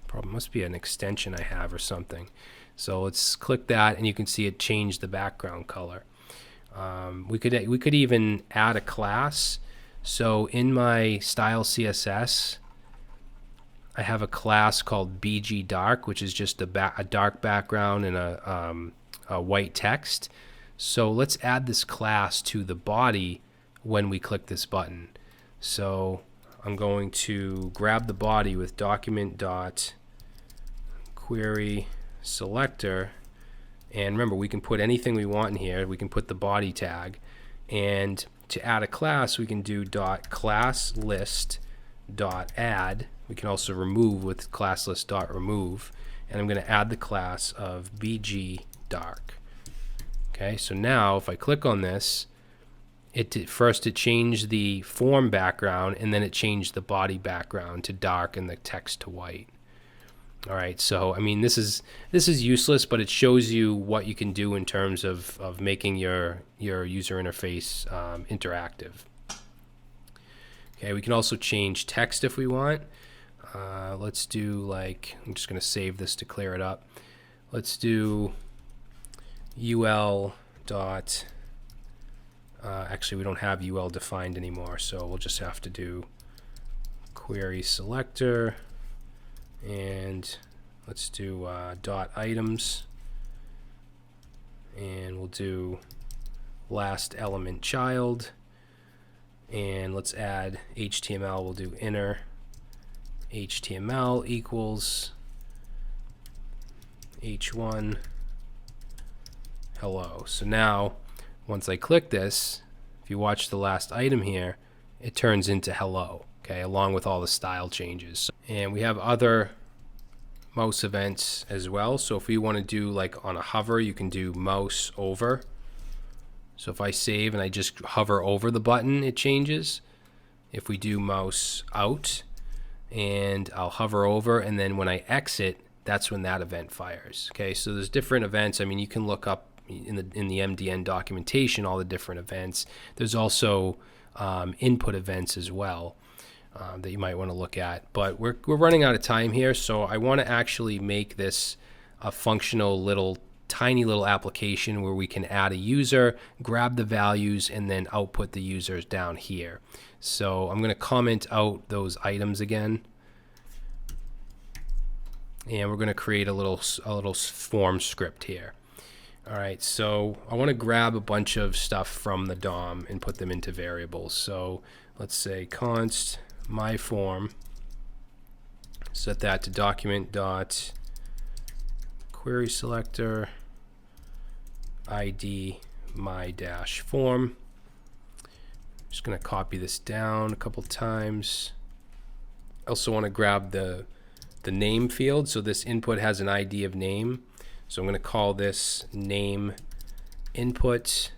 Probably must be an extension I have or something. So let's click that, and you can see it changed the background color. We could even add a class. So in my style CSS, I have a class called BG Dark, which is just a dark background and a white text. So let's add this class to the body when we click this button. So I'm going to grab the body with document dot query selector, and remember, we can put anything we want in here. We can put the body tag, and to add a class, we can do dot class list dot add. We can also remove with class list dot remove, and I'm going to add the class of BG Dark. Okay, so now if I click on this, first it changed the form background, and then it changed the body background to dark and the text to white. All right, so I mean, this is useless, but it shows you what you can do in terms of making your user interface interactive. Okay, we can also change text if we want. Let's do like, I'm just going to save this to clear it up. Let's do ul dot, actually we don't have ul defined anymore, so we'll just have to do query selector, and let's do dot items, and we'll do last element child, and let's add HTML. We'll do inner HTML equals h1 hello. So now once I click this, if you watch the last item here, it turns into hello, okay, along with all the style changes. And we have other mouse events as well. So if we want to do like on a hover, you can do mouse over. So if I save and I just hover over the button, it changes. If we do mouse out and I'll hover over, and then when I exit, that's when that event fires. Okay, so there's different events. I mean, you can look up in the MDN documentation all the different events. There's also input events as well that you might want to look at. But we're running out of time here, so I want to actually make this a functional tiny little application where we can add a user, grab the values, and then output the users down here. So I'm going to comment out those items again, and we're going to create a little form script here. All right, so I want to grab a bunch of stuff from the DOM and put them into variables. So let's say const my form, set that to document dot query selector id my dash form. Just going to copy this down a couple times. I also want to grab the name field. So this input has an ID of name. So I'm going to call this name input.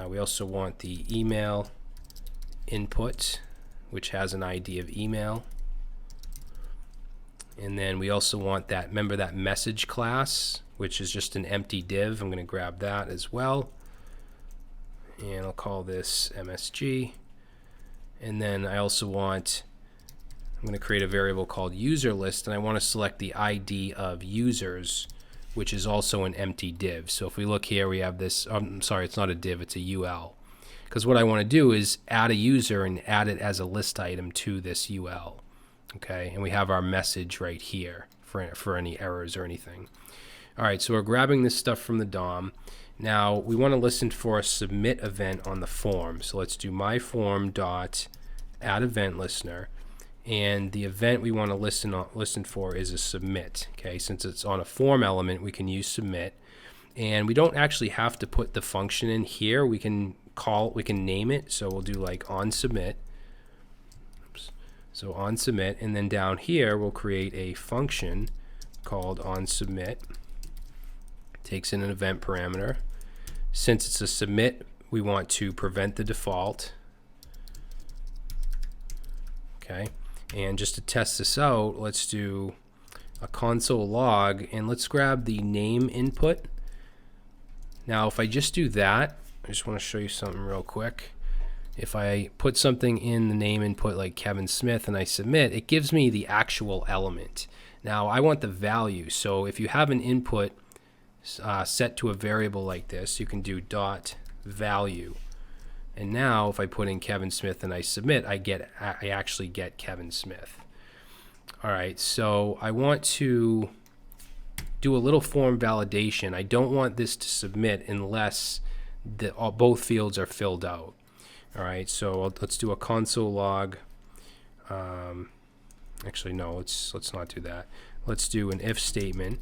We also want the email input, which has an ID of email. And then we also want that, remember that message class, which is just an empty div. I'm going to grab that as well. And I'll call this MSG. And then I also want, I'm going to create a variable called user list, and I want to select the ID of users, which is also an empty div. So if we look here, we have this, I'm sorry, it's not a div, it's a UL. Because what I want to do is add a user and add it as a list item to this UL. Okay, and we have our message right here for any errors or anything. All right, so we're grabbing this stuff from the DOM. Now we want to listen for a submit event on the form. So let's do my form dot add event listener, and the event we want to listen for is a submit. Okay, since it's on a form element, we can use submit, and we don't actually have to put the function in here. We can name it. So we'll do like on submit. Oops. So on submit, and then down here we'll create a function called on submit. Takes in an event parameter. Since it's a submit, we want to prevent the default. Okay, and just to test this out, let's do a console log, and let's grab the name input. Now if I just do that, I just want to show you something real quick. If I put something in the name input like Kevin Smith and I submit, it gives me the actual element. Now I want the value, so if you have an input set to a variable like this, you can do dot value, and now if I put in Kevin Smith and I submit, I actually get Kevin Smith. All right, so I want to do a little form validation. I don't want this to submit unless both fields are filled out. All right, so let's do a console log. Actually, no, let's not do that. Let's do an if statement.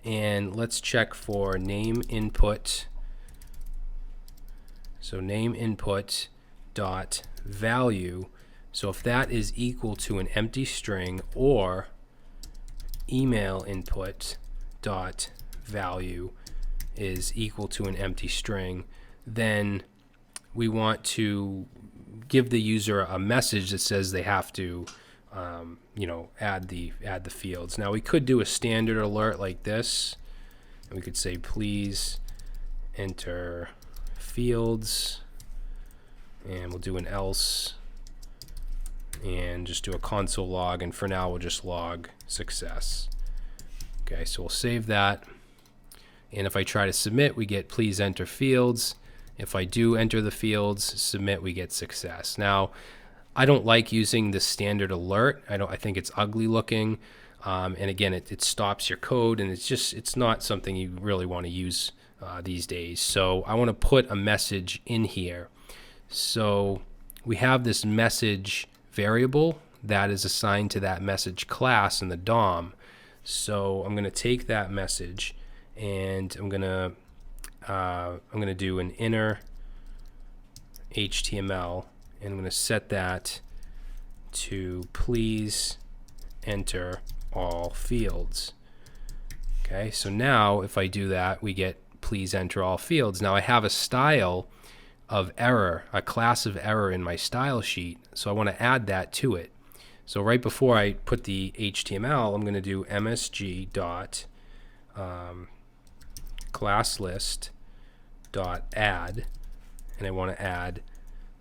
And let's check for name input. So name input dot value. So if that is equal to an empty string, or email input dot value is equal to an empty string, then we want to give the user a message that says they have to add the fields. Now we could do a standard alert like this, and we could say please enter fields, and we'll do an else and just do a console log, and for now we'll just log success. Okay, so we'll save that, and if I try to submit, we get please enter fields. If I do enter the fields, submit, we get success. Now, I don't like using the standard alert. I think it's ugly looking, and again, it stops your code, and it's not something you really want to use these days. So I want to put a message in here. So we have this message variable that is assigned to that message class in the DOM. So I'm going to take that message, and I'm going to do an inner HTML, and I'm going to set that to please enter all fields. Okay, so now if I do that, we get please enter all fields. Now I have a style of error, a class of error in my style sheet, so I want to add that to it. So right before I put the HTML, I'm going to do msg dot class list dot add, and I want to add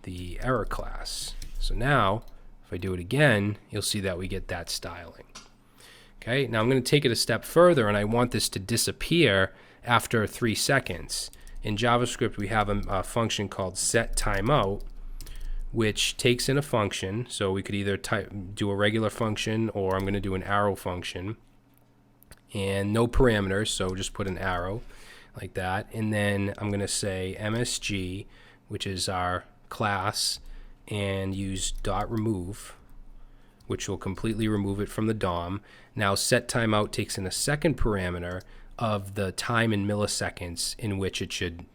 the error class. So now if I do it again, you'll see that we get that styling. Okay, now I'm going to take it a step further, and I want this to disappear after 3 seconds. In JavaScript, we have a function called setTimeout, which takes in a function. So we could either do a regular function, or I'm going to do an arrow function, and no parameters, so just put an arrow like that. And then I'm going to say MSG, which is our class, and use .remove, which will completely remove it from the DOM. Now setTimeout takes in a second parameter of the time in milliseconds in which it should,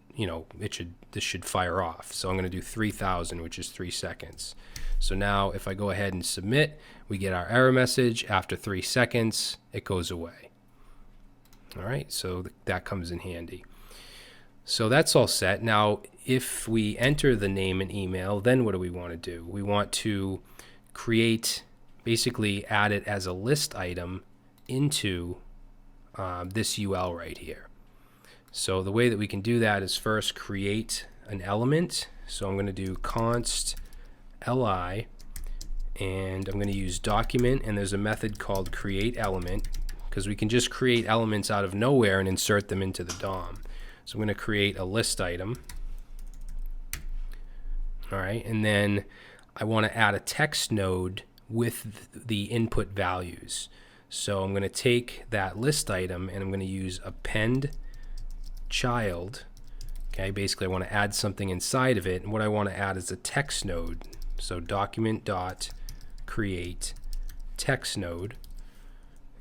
this should fire off. So I'm going to do 3000, which is 3 seconds. So now if I go ahead and submit, we get our error message. After 3 seconds, it goes away. All right, so that comes in handy. So that's all set. Now, if we enter the name and email, then what do we want to do? We want to basically add it as a list item into this UL right here. So the way that we can do that is first create an element. So I'm going to do const li, and I'm going to use document, and there's a method called create element, because we can just create elements out of nowhere and insert them into the DOM. So I'm going to create a list item. All right, and then I want to add a text node with the input values. So I'm going to take that list item, and I'm going to use append child. Okay, basically I want to add something inside of it, and what I want to add is a text node. So document dot create text node,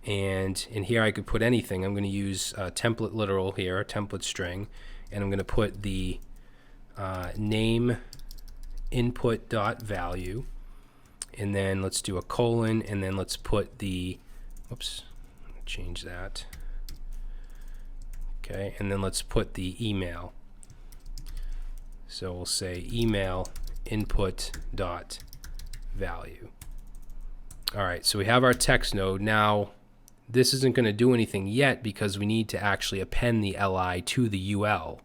and in here I could put anything. I'm going to use a template literal here, a template string, and I'm going to put the name input dot value, and then let's do a colon, and then let's put the change that. Okay, and then let's put the email. So we'll say email input dot value. All right, so we have our text node. Now this isn't going to do anything yet because we need to actually append the li to the UL.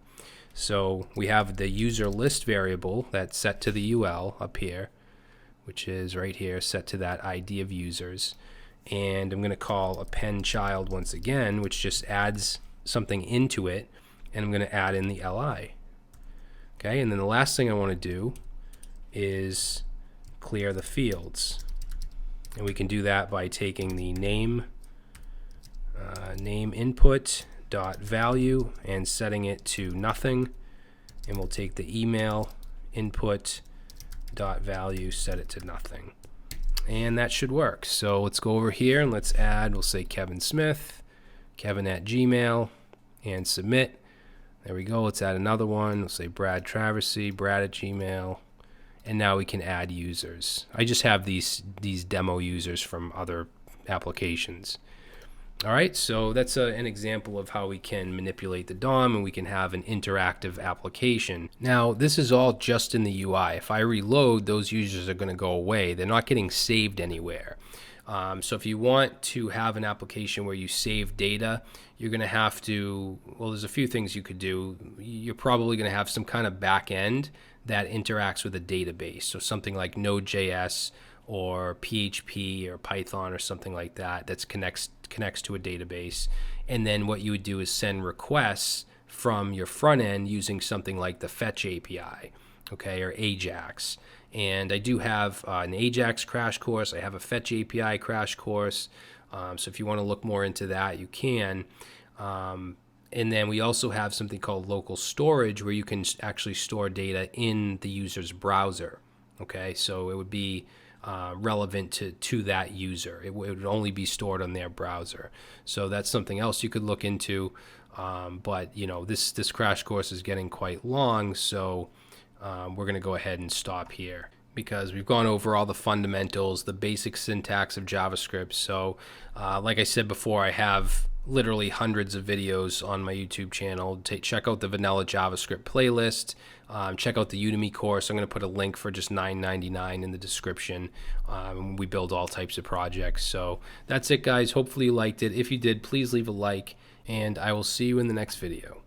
So we have the user list variable that's set to the UL up here, which is right here, set to that ID of users. And I'm going to call append child once again, which just adds something into it, and I'm going to add in the li. Okay, and then the last thing I want to do is clear the fields, and we can do that by taking the name input dot value and setting it to nothing, and we'll take the email input dot value, set it to nothing, and that should work. So let's go over here and let's add, we'll say Kevin Smith, Kevin at Gmail, and submit. There we go. Let's add another one. We'll say Brad Traversy, Brad at Gmail, and now we can add users. I just have these demo users from other applications. All right, so that's an example of how we can manipulate the DOM, and we can have an interactive application. Now, this is all just in the UI. If I reload, those users are going to go away. They're not getting saved anywhere. So if you want to have an application where you save data, you're going to have to, well, there's a few things you could do. You're probably going to have some kind of back end that interacts with a database. So something like Node.js or PHP or Python or something like that connects to a database. And then what you would do is send requests from your front end using something like the Fetch API, okay, or Ajax. And I do have an Ajax crash course. I have a Fetch API crash course. So if you want to look more into that, you can. And then we also have something called local storage, where you can actually store data in the user's browser. Okay, so it would be relevant to that user. It would only be stored on their browser. So that's something else you could look into. But this crash course is getting quite long, so we're going to go ahead and stop here, because we've gone over all the fundamentals, the basic syntax of JavaScript. So like I said before, I have literally hundreds of videos on my YouTube channel. Check out the Vanilla JavaScript playlist. Check out the Udemy course. I'm going to put a link for just $9.99 in the description. We build all types of projects. So that's it, guys. Hopefully you liked it. If you did, please leave a like, and I will see you in the next video.